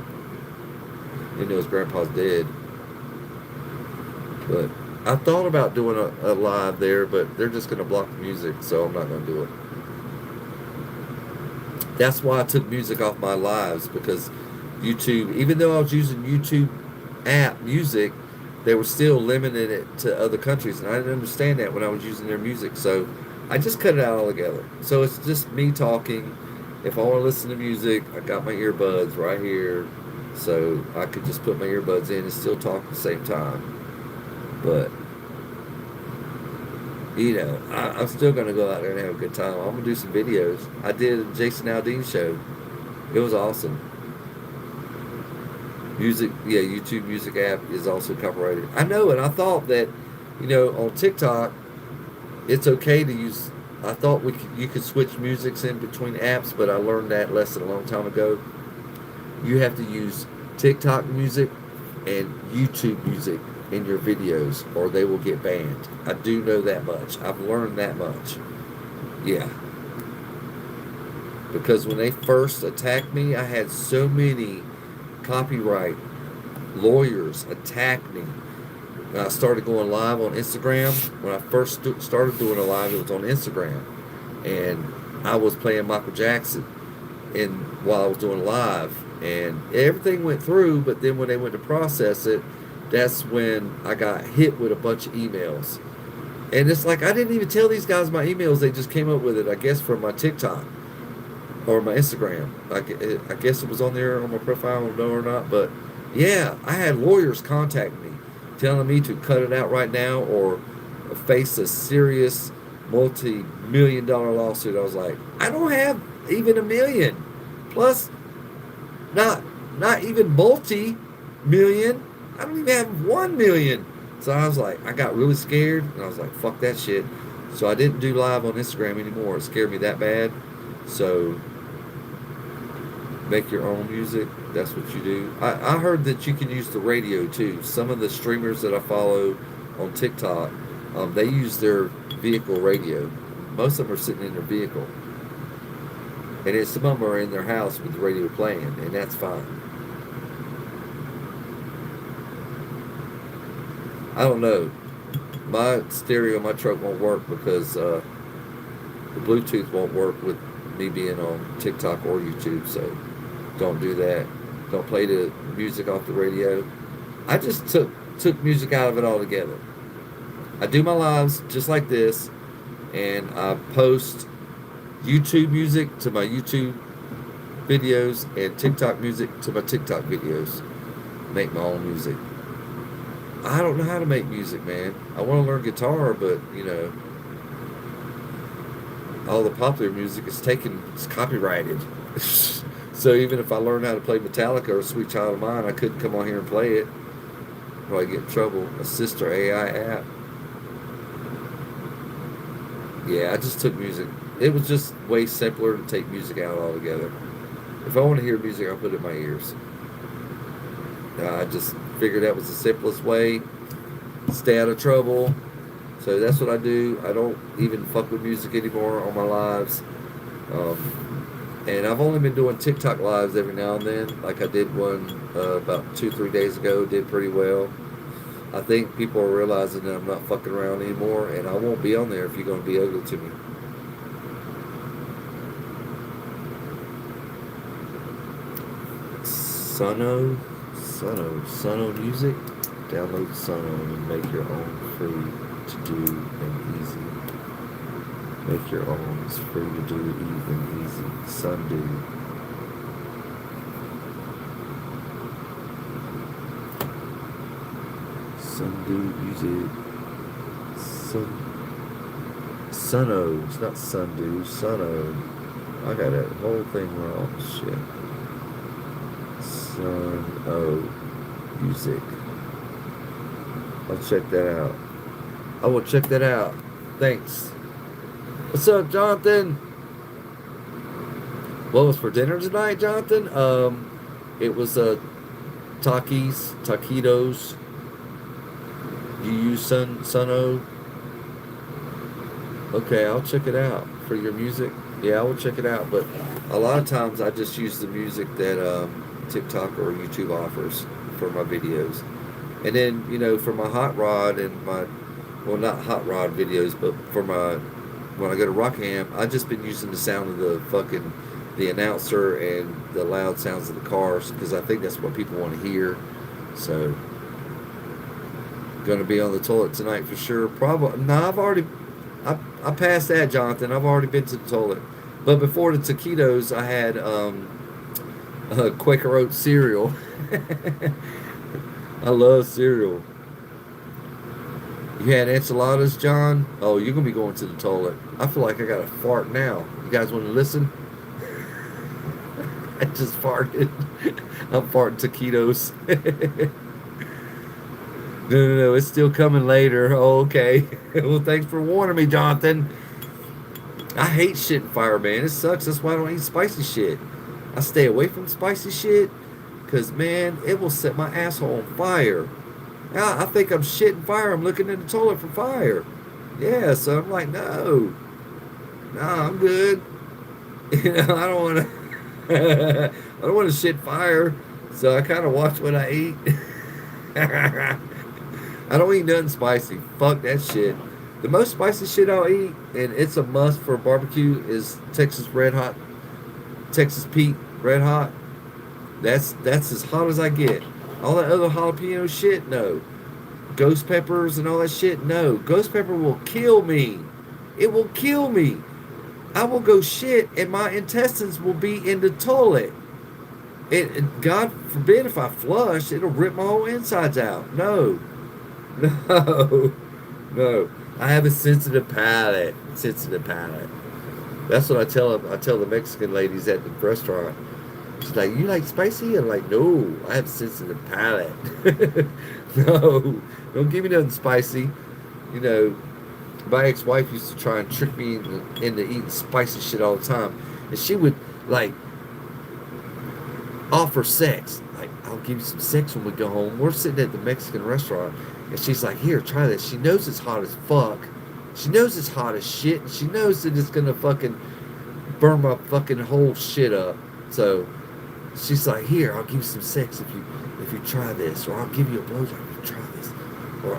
You know his grandpa's dead. But I thought about doing a live there, but they're just going to block the music, so I'm not going to do it. That's why I took music off my lives, because YouTube, even though I was using YouTube app music, they were still limiting it to other countries, and I didn't understand that when I was using their music, so I just cut it out altogether. So it's just me talking. If I want to listen to music, I got my earbuds right here, so I could just put my earbuds in and still talk at the same time. But you know, I'm still gonna go out there and have a good time. I'm gonna do some videos. I did a Jason Aldean show. It was awesome. Music, yeah, YouTube music app is also copyrighted. I know, and I thought that, you know, on TikTok, it's okay to use. I thought you could switch musics in between apps, but I learned that lesson a long time ago. You have to use TikTok music and YouTube music in your videos, or they will get banned. I do know that much. I've learned that much. Yeah. Because when they first attacked me, I had so many copyright lawyers attack me. When I started going live on Instagram, when I first started doing a live, it was on Instagram, and I was playing Michael Jackson while I was doing live, and everything went through, but then when they went to process it, that's when I got hit with a bunch of emails. And it's like, I didn't even tell these guys my emails. They just came up with it, I guess, from my TikTok or my Instagram. I guess it was on there on my profile, I don't know or not. But yeah, I had lawyers contact me telling me to cut it out right now or face a serious multi-million-dollar lawsuit. I was like, I don't have even $1 million. Plus, not even multi-million. I don't even have 1 million. So I was like, I got really scared, and I was like, fuck that shit. So I didn't do live on Instagram anymore. It scared me that bad. So Make your own music. That's what you do. I heard that you can use the radio too. Some of the streamers that I follow on TikTok, they use their vehicle radio. Most of them are sitting in their vehicle, and then some of them are in their house with the radio playing, and that's fine. I don't know. My stereo, my truck won't work because the Bluetooth won't work with me being on TikTok or YouTube. So don't do that. Don't play the music off the radio. I just took music out of it altogether. I do my lives just like this, and I post YouTube music to my YouTube videos and TikTok music to my TikTok videos. Make my own music. I don't know how to make music, man. I want to learn guitar, but all the popular music is it's copyrighted. So even if I learned how to play Metallica or Sweet Child of Mine, I couldn't come on here and play it. Probably get in trouble. A sister AI app. Yeah, I just took music. It was just way simpler to take music out altogether. If I want to hear music, I'll put it in my ears. I just figured that was the simplest way. Stay out of trouble. So that's what I do. I don't even fuck with music anymore on my lives. And I've only been doing TikTok lives every now and then. Like I did one about 2-3 days ago. Did pretty well. I think people are realizing that I'm not fucking around anymore, and I won't be on there if you're going to be ugly to me. Suno Music. Download Suno and make your own free to do and easy. Make your own. It's free to do even easy. Sundo. Sundo Music. Suno. It's not Sundo. Suno. I got that whole thing wrong. Shit. Suno Music. I'll check that out. I will check that out. Thanks. What's up, Jonathan? What was for dinner tonight, Jonathan? It was taquitos. You use Suno? Okay, I'll check it out for your music. Yeah, I will check it out. But a lot of times I just use the music that TikTok or YouTube offers for my videos. And then, for my hot rod and well, not hot rod videos, but for when I go to Rockham, I've just been using the sound of the announcer and the loud sounds of the cars because I think that's what people want to hear. So, going to be on the toilet tonight for sure. Probably, no, I passed that, Jonathan. I've already been to the toilet. But before the taquitos, I had Quaker Oat cereal. I love cereal. You had enchiladas, John? Oh, you're going to be going to the toilet. I feel like I got to fart now. You guys want to listen? I just farted. I'm farting taquitos. No, it's still coming later. Oh, okay. Well, thanks for warning me, Jonathan. I hate shit and fire, man. It sucks. That's why I don't eat spicy shit. I stay away from spicy shit because, man, it will set my asshole on fire. I think I'm shitting fire. I'm looking in the toilet for fire. Yeah, so I'm like, no, I'm good. I don't want to. I don't want to shit fire. So I kind of watch what I eat. I don't eat nothing spicy. Fuck that shit. The most spicy shit I'll eat, and it's a must for barbecue, is Texas Pete Red Hot. That's as hot as I get. All that other jalapeno shit, no. Ghost peppers and all that shit, no. Ghost pepper will kill me. It will kill me. I will go shit and my intestines will be in the toilet. God forbid if I flush, it'll rip my whole insides out. No. No. I have a sensitive palate. That's what I tell them. I tell the Mexican ladies at the restaurant. She's like, you like spicy? I'm like, no, I have a sensitive palate. No, don't give me nothing spicy. My ex-wife used to try and trick me into eating spicy shit all the time. And she would, like, offer sex. Like, I'll give you some sex when we go home. We're sitting at the Mexican restaurant, and she's like, here, try this. She knows it's hot as fuck. She knows it's hot as shit, and she knows that it's gonna fucking burn my fucking whole shit up. So she's like, here, I'll give you some sex if you try this, or I'll give you a blowjob if you try this, or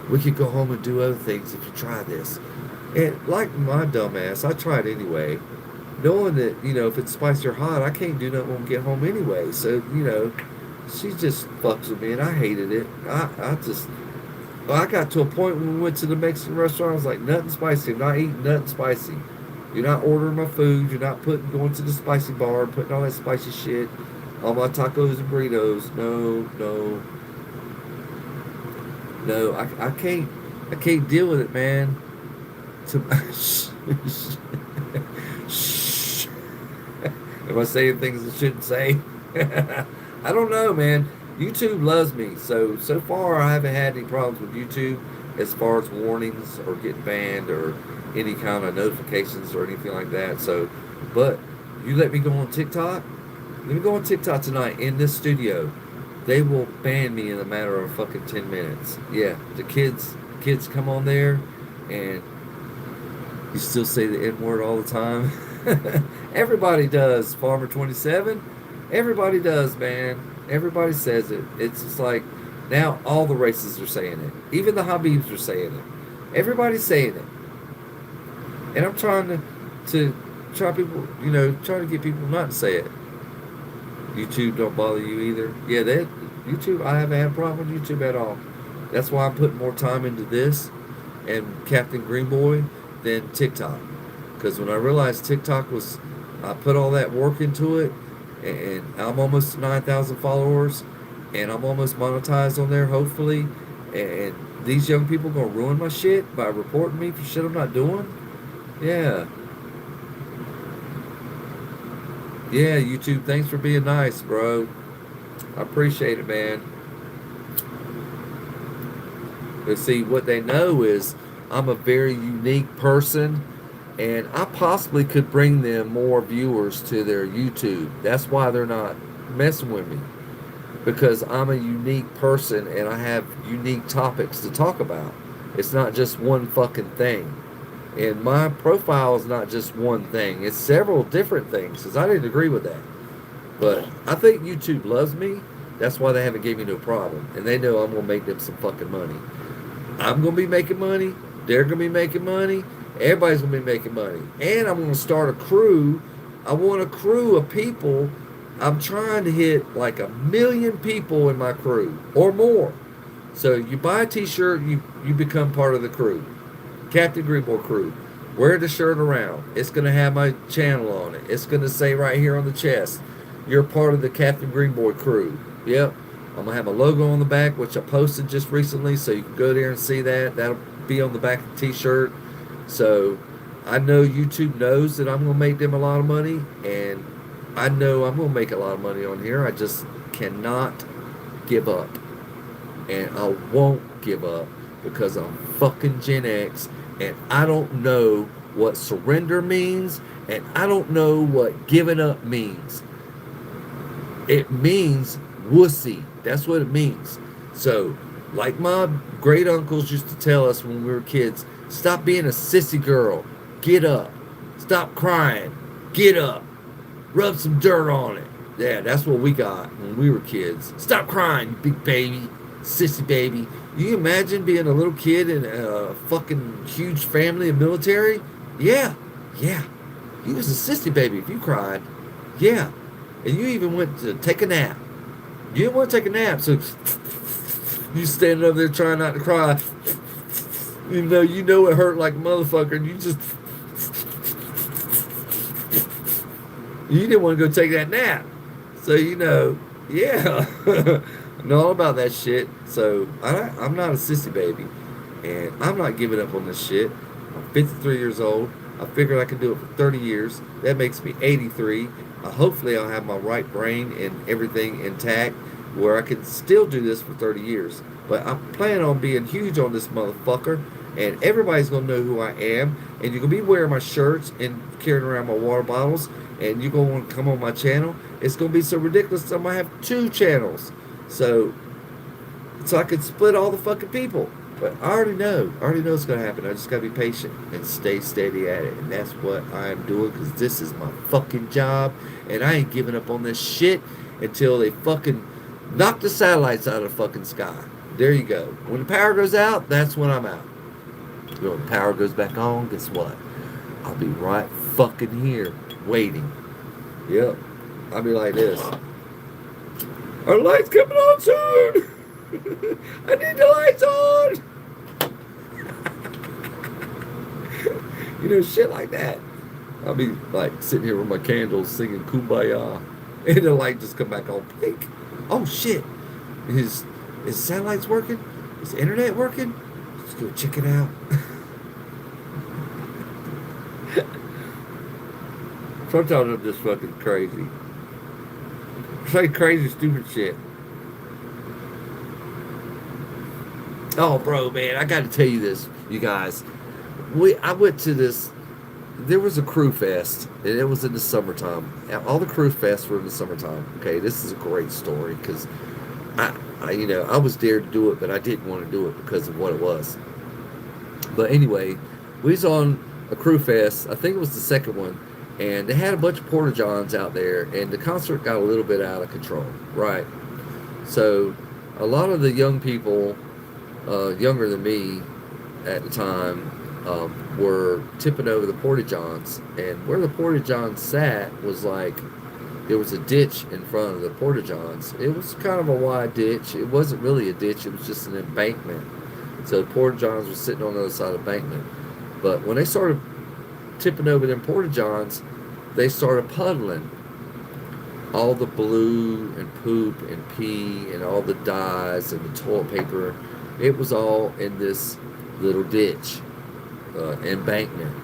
we could go home and do other things if you try this. And like my dumbass, I tried anyway, knowing that if it's spicy or hot, I can't do nothing when we get home anyway. So she just fucks with me, and I hated it. I got to a point when we went to the Mexican restaurant. I was like, nothing spicy. I'm not eating nothing spicy. You're not ordering my food. You're not going to the spicy bar and putting all that spicy shit on my tacos and burritos. No, no, no. I can't deal with it, man. Shh. Am I saying things I shouldn't say? I don't know, man. YouTube loves me. So far I haven't had any problems with YouTube as far as warnings or getting banned or any kind of notifications or anything like that. So, but you let me go on TikTok. Let me go on TikTok tonight in this studio. They will ban me in a matter of fucking 10 minutes. Yeah, the kids come on there, and you still say the N word all the time. Everybody does, Farmer 27. Everybody does, man. Everybody says it. It's just like now all the races are saying it. Even the Habibs are saying it. Everybody's saying it. And I'm trying to try people, trying to get people not to say it. YouTube don't bother you either. Yeah, YouTube, I haven't had a problem with YouTube at all. That's why I'm putting more time into this and Captain Greenboy than TikTok. Because when I realized TikTok I put all that work into it, and I'm almost 9,000 followers, and I'm almost monetized on there, hopefully. And these young people gonna ruin my shit by reporting me for shit I'm not doing. Yeah. Yeah, YouTube, thanks for being nice, bro. I appreciate it, man. But see, what they know is I'm a very unique person, and I possibly could bring them more viewers to their YouTube. That's why they're not messing with me, because I'm a unique person and I have unique topics to talk about. It's not just one fucking thing. And my profile is not just one thing. It's several different things, because I didn't agree with that. But I think YouTube loves me. That's why they haven't gave me no problem. And they know I'm going to make them some fucking money. I'm going to be making money. They're going to be making money. Everybody's going to be making money. And I'm going to start a crew. I want a crew of people. I'm trying to hit like 1 million people in my crew or more. So you buy a t-shirt, you become part of the crew. Captain Greenboy crew. Wear the shirt around. It's going to have my channel on it. It's going to say right here on the chest, you're part of the Captain Greenboy crew. Yep. I'm going to have a logo on the back, which I posted just recently, so you can go there and see that. That'll be on the back of the t-shirt. So I know YouTube knows that I'm going to make them a lot of money, and I know I'm going to make a lot of money on here. I just cannot give up. And I won't give up, because I'm fucking Gen X, and I don't know what surrender means, and I don't know what giving up means. It means wussy. That's what it means. So, like my great uncles used to tell us when we were kids, stop being a sissy girl. Get up. Stop crying. Get up. Rub some dirt on it. Yeah, that's what we got when we were kids. Stop crying, you big baby. Sissy baby. You imagine being a little kid in a fucking huge family of military? Yeah. You was a sissy baby if you cried. Yeah. And you even went to take a nap. You didn't want to take a nap, so you standing over there trying not to cry. You know it hurt like a motherfucker, and you didn't want to go take that nap. So yeah. I know all about that shit. So I'm not a sissy baby, and I'm not giving up on this shit. I'm 53 years old. I figured I could do it for 30 years. That makes me 83. Hopefully I'll have my right brain and everything intact where I can still do this for 30 years. But I'm planning on being huge on this motherfucker, and everybody's going to know who I am, and you're going to be wearing my shirts and carrying around my water bottles, and you're going to want to come on my channel, It's going to be so ridiculous. I'm going to have 2 channels. So I could split all the fucking people. But I already know. I already know it's going to happen. I just got to be patient and stay steady at it. And that's what I'm doing because this is my fucking job. And I ain't giving up on this shit until they fucking knock the satellites out of the fucking sky. There you go. When the power goes out, that's when I'm out. When the power goes back on, guess what? I'll be right fucking here waiting. Yep. I'll be like this. Our light's coming on soon! I need the lights on! You know, shit like that. I'll be like sitting here with my candles singing Kumbaya. And the light just come back on blink. Oh shit. Is satellites working? Is the internet working? Let's go check it out. Sometimes I'm just fucking crazy. It's like crazy, stupid shit. Oh, bro, man, I got to tell you this, you guys. I went to this. There was a crew fest, and it was in the summertime. All the crew fests were in the summertime. Okay, this is a great story because I was dared to do it, but I didn't want to do it because of what it was. But anyway, we was on a crew fest. I think it was the second one, and they had a bunch of porta johns out there, and the concert got a little bit out of control, right? So a lot of the young people, younger than me at the time, were tipping over the porta johns, and where the porta johns sat was like there was a ditch in front of the porta johns. It was kind of a wide ditch. It wasn't really a ditch. It was just an embankment. So the porta johns were sitting on the other side of the embankment. But when they started tipping over them porta johns, they started puddling all the blue and poop and pee and all the dyes and the toilet paper. It was all in this little ditch, embankment.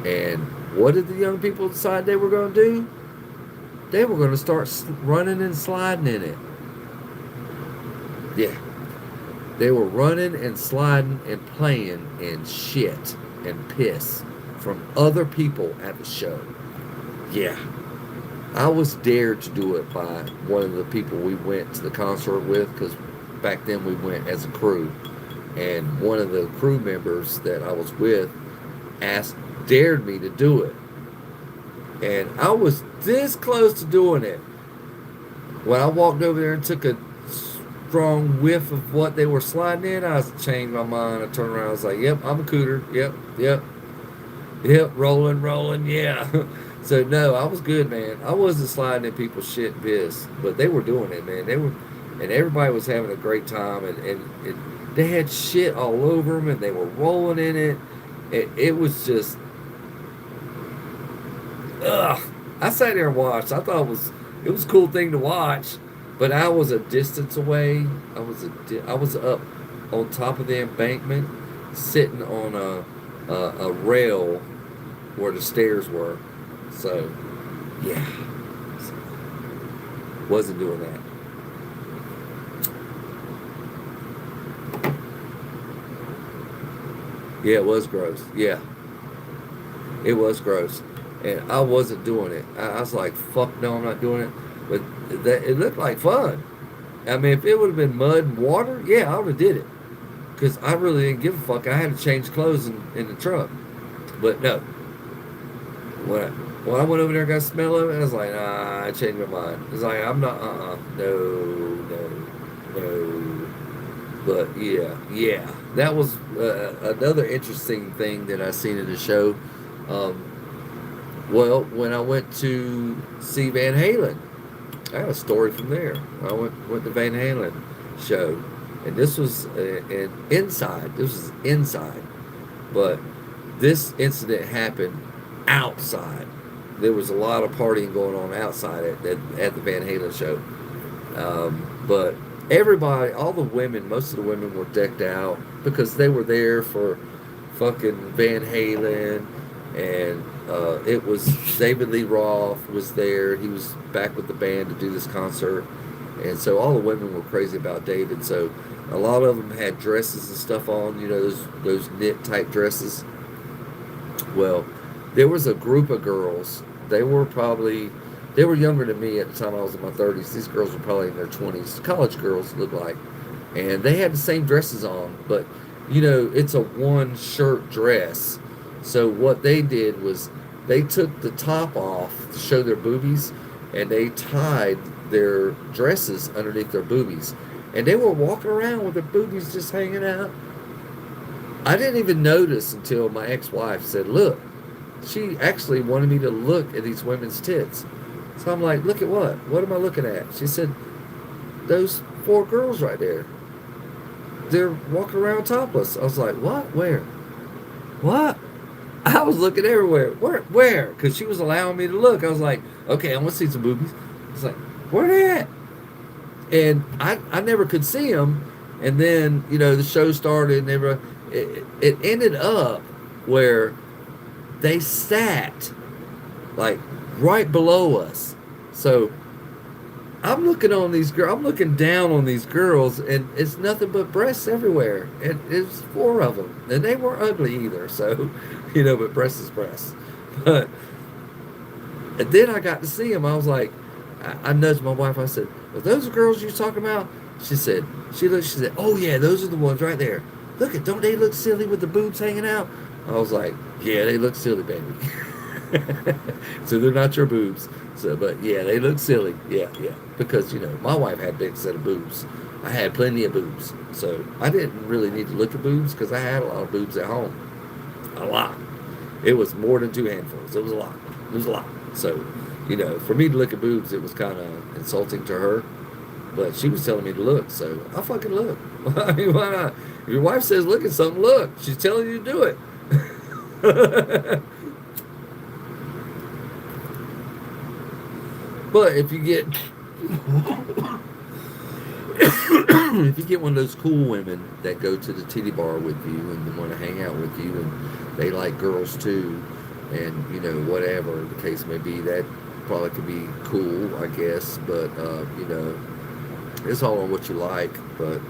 And what did the young people decide they were going to do? They were going to start running and sliding in it. Yeah. They were running and sliding and playing in shit and piss from other people at the show. Yeah. I was dared to do it by one of the people we went to the concert with, because back then we went as a crew. And one of the crew members that I was with dared me to do it. And I was this close to doing it when I walked over there and took a strong whiff of what they were sliding in. I changed my mind. I turned around. I was like, yep, I'm a cooter. Yep, rolling, yeah. So, no, I was good, man. I wasn't sliding in people's shit and piss, but they were doing it, man. And everybody was having a great time, and they had shit all over them, and they were rolling in it. It was just, ugh. I sat there and watched. I thought it was a cool thing to watch, but I was a distance away. I was up on top of the embankment, sitting on a rail where the stairs were. So, yeah, wasn't doing that. Yeah, it was gross. Yeah, it was gross. And I wasn't doing it. I was like, fuck no, I'm not doing it. But it looked like fun. I mean, if it would have been mud and water, yeah, I would have did it. Because I really didn't give a fuck. I had to change clothes in the truck. But no. When I went over there and got a smell of it, I was like, nah, I changed my mind. It's like, I'm not, no. But yeah. That was another interesting thing that I seen in the show. Well, when I went to see Van Halen, I have a story from there. I went to Van Halen show, and this was inside. This was inside, but this incident happened outside. There was a lot of partying going on outside at the Van Halen show. But everybody, all the women, most of the women were decked out because they were there for fucking Van Halen. And it was David Lee Roth was there. He was back with the band to do this concert. And so all the women were crazy about David. So a lot of them had dresses and stuff on, you know, those knit type dresses. Well, there was a group of girls. They were probably They were younger than me at the time. I was in my 30s. These girls were probably in their 20s. College girls look like, and they had the same dresses on, but it's a one shirt dress. So what they did was they took the top off to show their boobies, and they tied their dresses underneath their boobies, and they were walking around with their boobies just hanging out. I didn't even notice until my ex-wife said, "Look." She actually wanted me to look at these women's tits. So I'm like, "Look at what? What am I looking at?" She said, "Those four girls right there. They're walking around topless." I was like, "What? Where? What?" I was looking everywhere. Where? Because she was allowing me to look. I was like, "Okay, I want to see some boobies." It's like, "Where they at?" And I never could see them. And then, the show started, and it ended up where they sat like right below us. So I'm looking on these girls. I'm looking down on these girls, and it's nothing but breasts everywhere. And it's four of them, and they weren't ugly either. So, but breast is breast. But and then I got to see them. I was like, I nudged my wife. I said, "Are those the girls you're talking about?" She said, she looked. She said, "Oh yeah, those are the ones right there. Look at, don't they look silly with the boobs hanging out?" I was like, "Yeah, they look silly, baby." So they're not your boobs. So, but yeah, they look silly. Yeah, yeah. Because my wife had a big set of boobs. I had plenty of boobs, so I didn't really need to look at boobs because I had a lot of boobs at home. A lot. It was more than two handfuls. It was a lot. It was a lot. So, for me to look at boobs, it was kind of insulting to her. But she was telling me to look, so I fucking look. I mean, why not? If your wife says look at something, look. She's telling you to do it. But if you get if you get one of those cool women that go to the titty bar with you and they want to hang out with you and they like girls too, and whatever the case may be, that probably could be cool, I guess. But it's all on what you like. But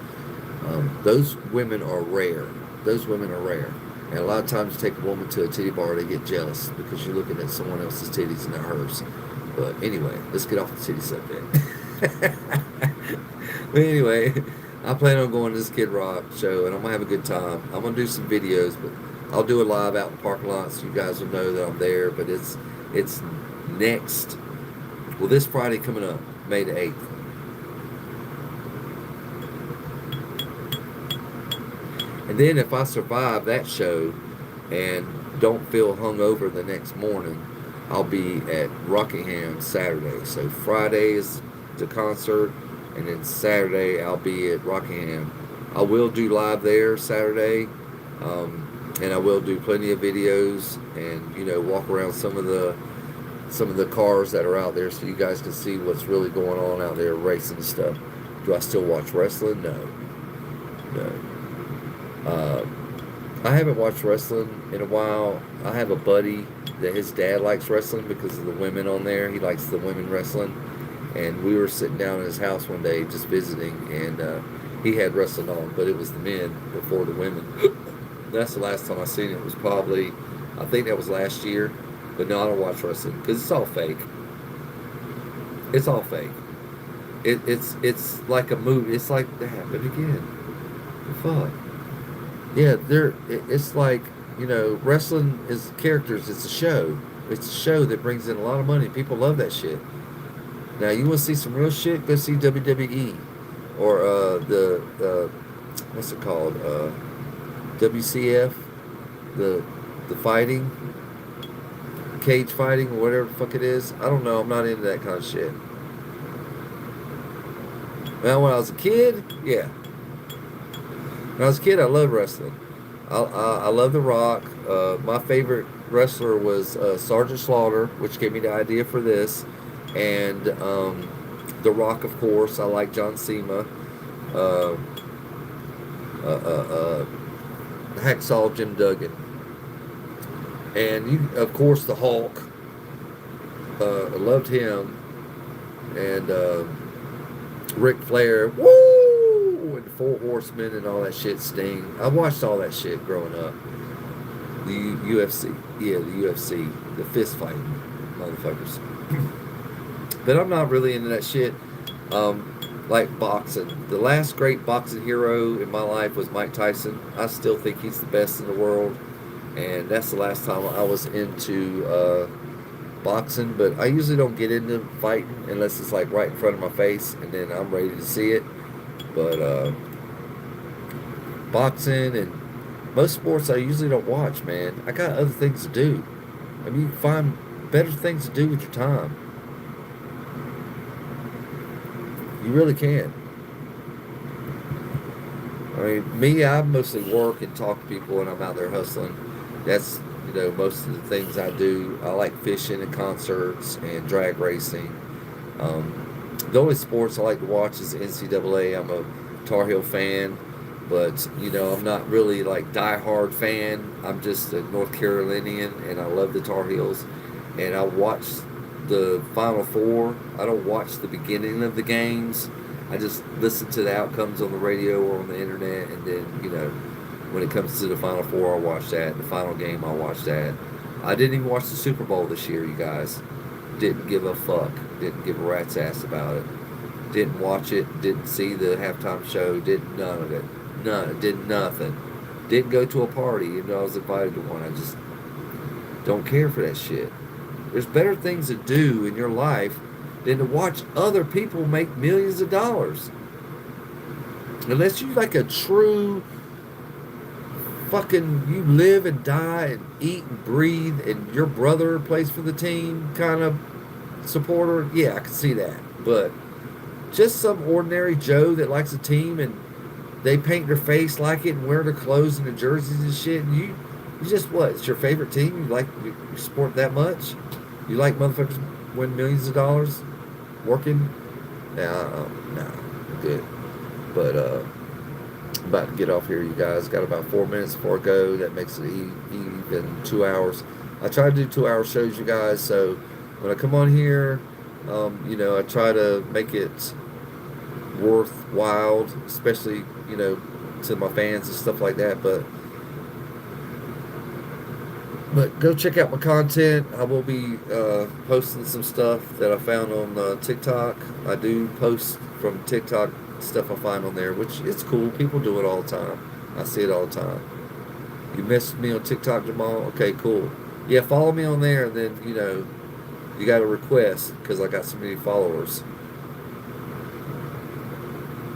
those women are rare. Those women are rare. And a lot of times you take a woman to a titty bar, they get jealous because you're looking at someone else's titties and not hers. But anyway, let's get off the titty subject. But anyway, I plan on going to this Kid Rock show, and I'm going to have a good time. I'm going to do some videos, but I'll do a live out in the parking lot so you guys will know that I'm there. But it's next, this Friday coming up, May the 8th. And then if I survive that show and don't feel hungover the next morning, I'll be at Rockingham Saturday. So Friday is the concert, and then Saturday I'll be at Rockingham. I will do live there Saturday, and I will do plenty of videos and walk around some of the cars that are out there so you guys can see what's really going on out there racing and stuff. Do I still watch wrestling? No. I haven't watched wrestling in a while. I have a buddy that his dad likes wrestling because of the women on there. He likes the women wrestling. And we were sitting down in his house one day just visiting, and he had wrestling on, but it was the men before the women. That's the last time I seen it. It was probably, I think that was last year. But no, I don't watch wrestling because it's all fake. It's all fake. It's like a movie. It's like that happened again. The fuck. Yeah, it's like, wrestling is characters. It's a show. It's a show that brings in a lot of money. People love that shit. Now, you want to see some real shit? Go see WWE or what's it called? WCF, the fighting, cage fighting, or whatever the fuck it is. I don't know. I'm not into that kind of shit. Now, when I was a kid, yeah. When I was a kid, I loved wrestling. I love The Rock. My favorite wrestler was Sergeant Slaughter, which gave me the idea for this. And The Rock, of course. I like John Cena. Hacksaw Jim Duggan. And, of course, the Hulk. I loved him. And Ric Flair. Woo! And the Four Horsemen and all that shit, Sting. I watched all that shit growing up. The UFC. Yeah, the UFC. The fist fighting motherfuckers. But I'm not really into that shit. Like boxing. The last great boxing hero in my life was Mike Tyson. I still think he's the best in the world, and that's the last time I was into boxing. But I usually don't get into fighting unless it's like right in front of my face, and then I'm ready to see it. But boxing and most sports I usually don't watch, man. I got other things to do. I mean, you can find better things to do with your time. You really can. I mean, me, I mostly work and talk to people when I'm out there hustling. That's, most of the things I do. I like fishing and concerts and drag racing. The only sports I like to watch is NCAA. I'm a Tar Heel fan, but I'm not really like die-hard fan. I'm just a North Carolinian, and I love the Tar Heels. And I watch the Final Four. I don't watch the beginning of the games. I just listen to the outcomes on the radio or on the internet, and then when it comes to the Final Four, I'll watch that. The final game, I'll watch that. I didn't even watch the Super Bowl this year, you guys. Didn't give a fuck. Didn't give a rat's ass about it. Didn't watch it. Didn't see the halftime show. Did none of it. None. Did nothing. Didn't go to a party, even though I was invited to one. I just don't care for that shit. There's better things to do in your life than to watch other people make millions of dollars. Unless you like a true fucking, you live and die and eat and breathe and your brother plays for the team kind of supporter, yeah, I can see that. But just some ordinary Joe that likes a team and they paint their face like it and wear their clothes and their jerseys and shit, and you just what? It's your favorite team? You support that much? You like motherfuckers win millions of dollars working? No, good. But I'm about to get off here, you guys. Got about 4 minutes before I go. That makes it even 2 hours. I try to do 2 hour shows, you guys. So when I come on here, I try to make it worthwhile, especially to my fans and stuff like that. But go check out my content. I will be posting some stuff that I found on TikTok. I do post from TikTok stuff I find on there, which it's cool. People do it all the time. I see it all the time. You messaged me on TikTok, Jamal? Okay, cool. Yeah, follow me on there, and then, you got a request because I got so many followers.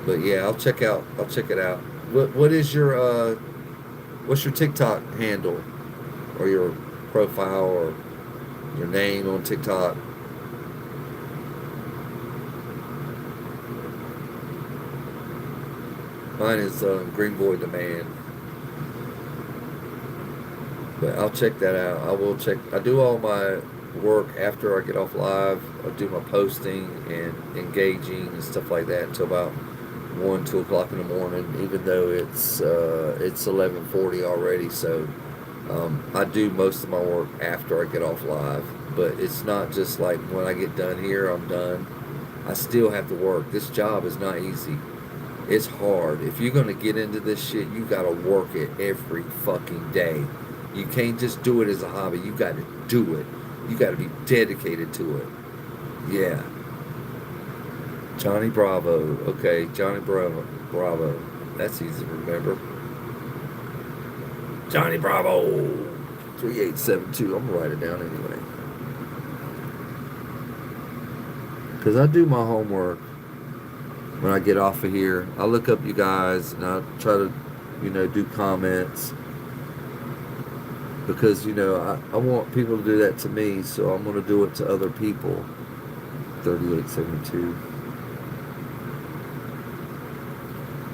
But yeah, I'll check it out. What is your what's your TikTok handle or your profile or your name on TikTok? Mine is Greenboy Demand. But I'll check that out. I will check. I do all my work after I get off live. I do my posting and engaging and stuff like that until about 1, 2 o'clock in the morning. Even though it's 11:40 already, so I do most of my work after I get off live. But it's not just like when I get done here, I'm done. I still have to work. This job is not easy. It's hard. If you're going to get into this shit, you got to work it every fucking day. You can't just do it as a hobby. You got to do it. You got to be dedicated to it. Yeah. Johnny Bravo. Okay, Johnny Bravo. That's easy to remember. Johnny Bravo. 3872. I'm going to write it down anyway. Because I do my homework when I get off of here. I look up you guys and I try to, do comments. Because, I want people to do that to me, so I'm going to do it to other people. 3872.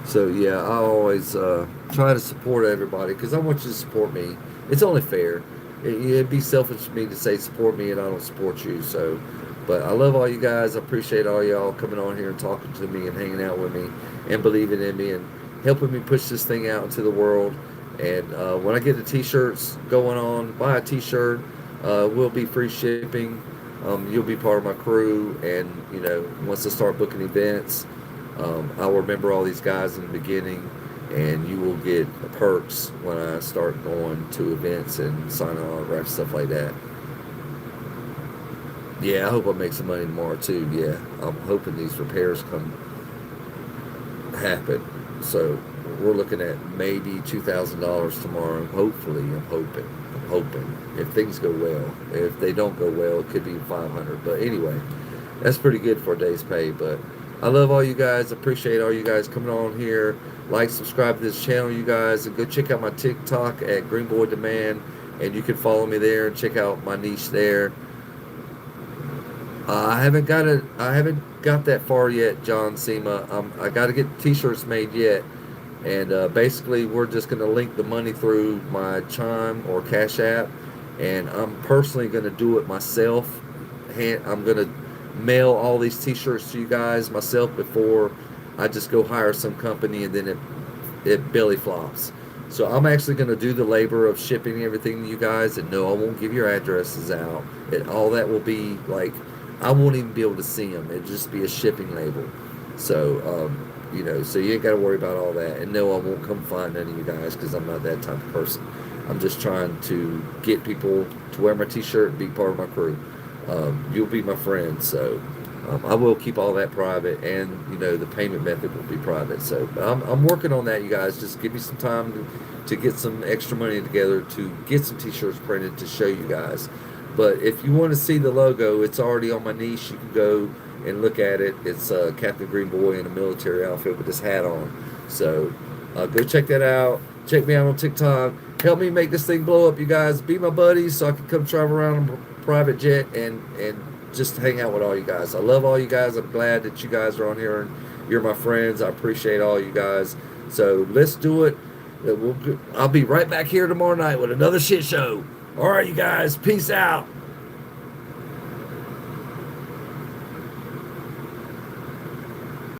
So, yeah, I always try to support everybody because I want you to support me. It's only fair. It'd be selfish of me to say support me and I don't support you. So, but I love all you guys. I appreciate all y'all coming on here and talking to me and hanging out with me and believing in me and helping me push this thing out into the world. And when I get the t-shirts going on, buy a t-shirt. Will be free shipping. You'll be part of my crew. And, once I start booking events, I'll remember all these guys in the beginning. And you will get perks when I start going to events and signing autographs, stuff like that. Yeah, I hope I make some money tomorrow too. Yeah, I'm hoping these repairs come happen. So we're looking at maybe $2,000 tomorrow. Hopefully, I'm hoping. I'm hoping if things go well. If they don't go well, it could be 500. But anyway, that's pretty good for a day's pay. But I love all you guys. Appreciate all you guys coming on here. Like, subscribe to this channel, you guys, and go check out my TikTok at Greenboy Demand, and you can follow me there and check out my niche there. I haven't got it. I haven't got that far yet, John Sema. I got to get T-shirts made yet, and basically we're just going to link the money through my Chime or Cash App, and I'm personally going to do it myself. I'm going to mail all these T-shirts to you guys myself before I just go hire some company, and then it belly flops. So I'm actually going to do the labor of shipping everything to you guys, and no, I won't give your addresses out. All that will be like, I won't even be able to see them. It'll just be a shipping label. So, so you ain't got to worry about all that. And no, I won't come find any of you guys because I'm not that type of person. I'm just trying to get people to wear my T-shirt and be part of my crew. You'll be my friend, so I will keep all that private, and the payment method will be private. So I'm working on that, you guys. Just give me some time to get some extra money together to get some T-shirts printed to show you guys. But if you want to see the logo, it's already on my niche. You can go and look at it. It's Captain Greenboy in a military outfit with his hat on. So go check that out. Check me out on TikTok. Help me make this thing blow up, you guys. Be my buddies so I can come travel around on a private jet and just hang out with all you guys. I love all you guys. I'm glad that you guys are on here and you're my friends. I appreciate all you guys. So let's do it. I'll be right back here tomorrow night with another shit show. All right, you guys. Peace out.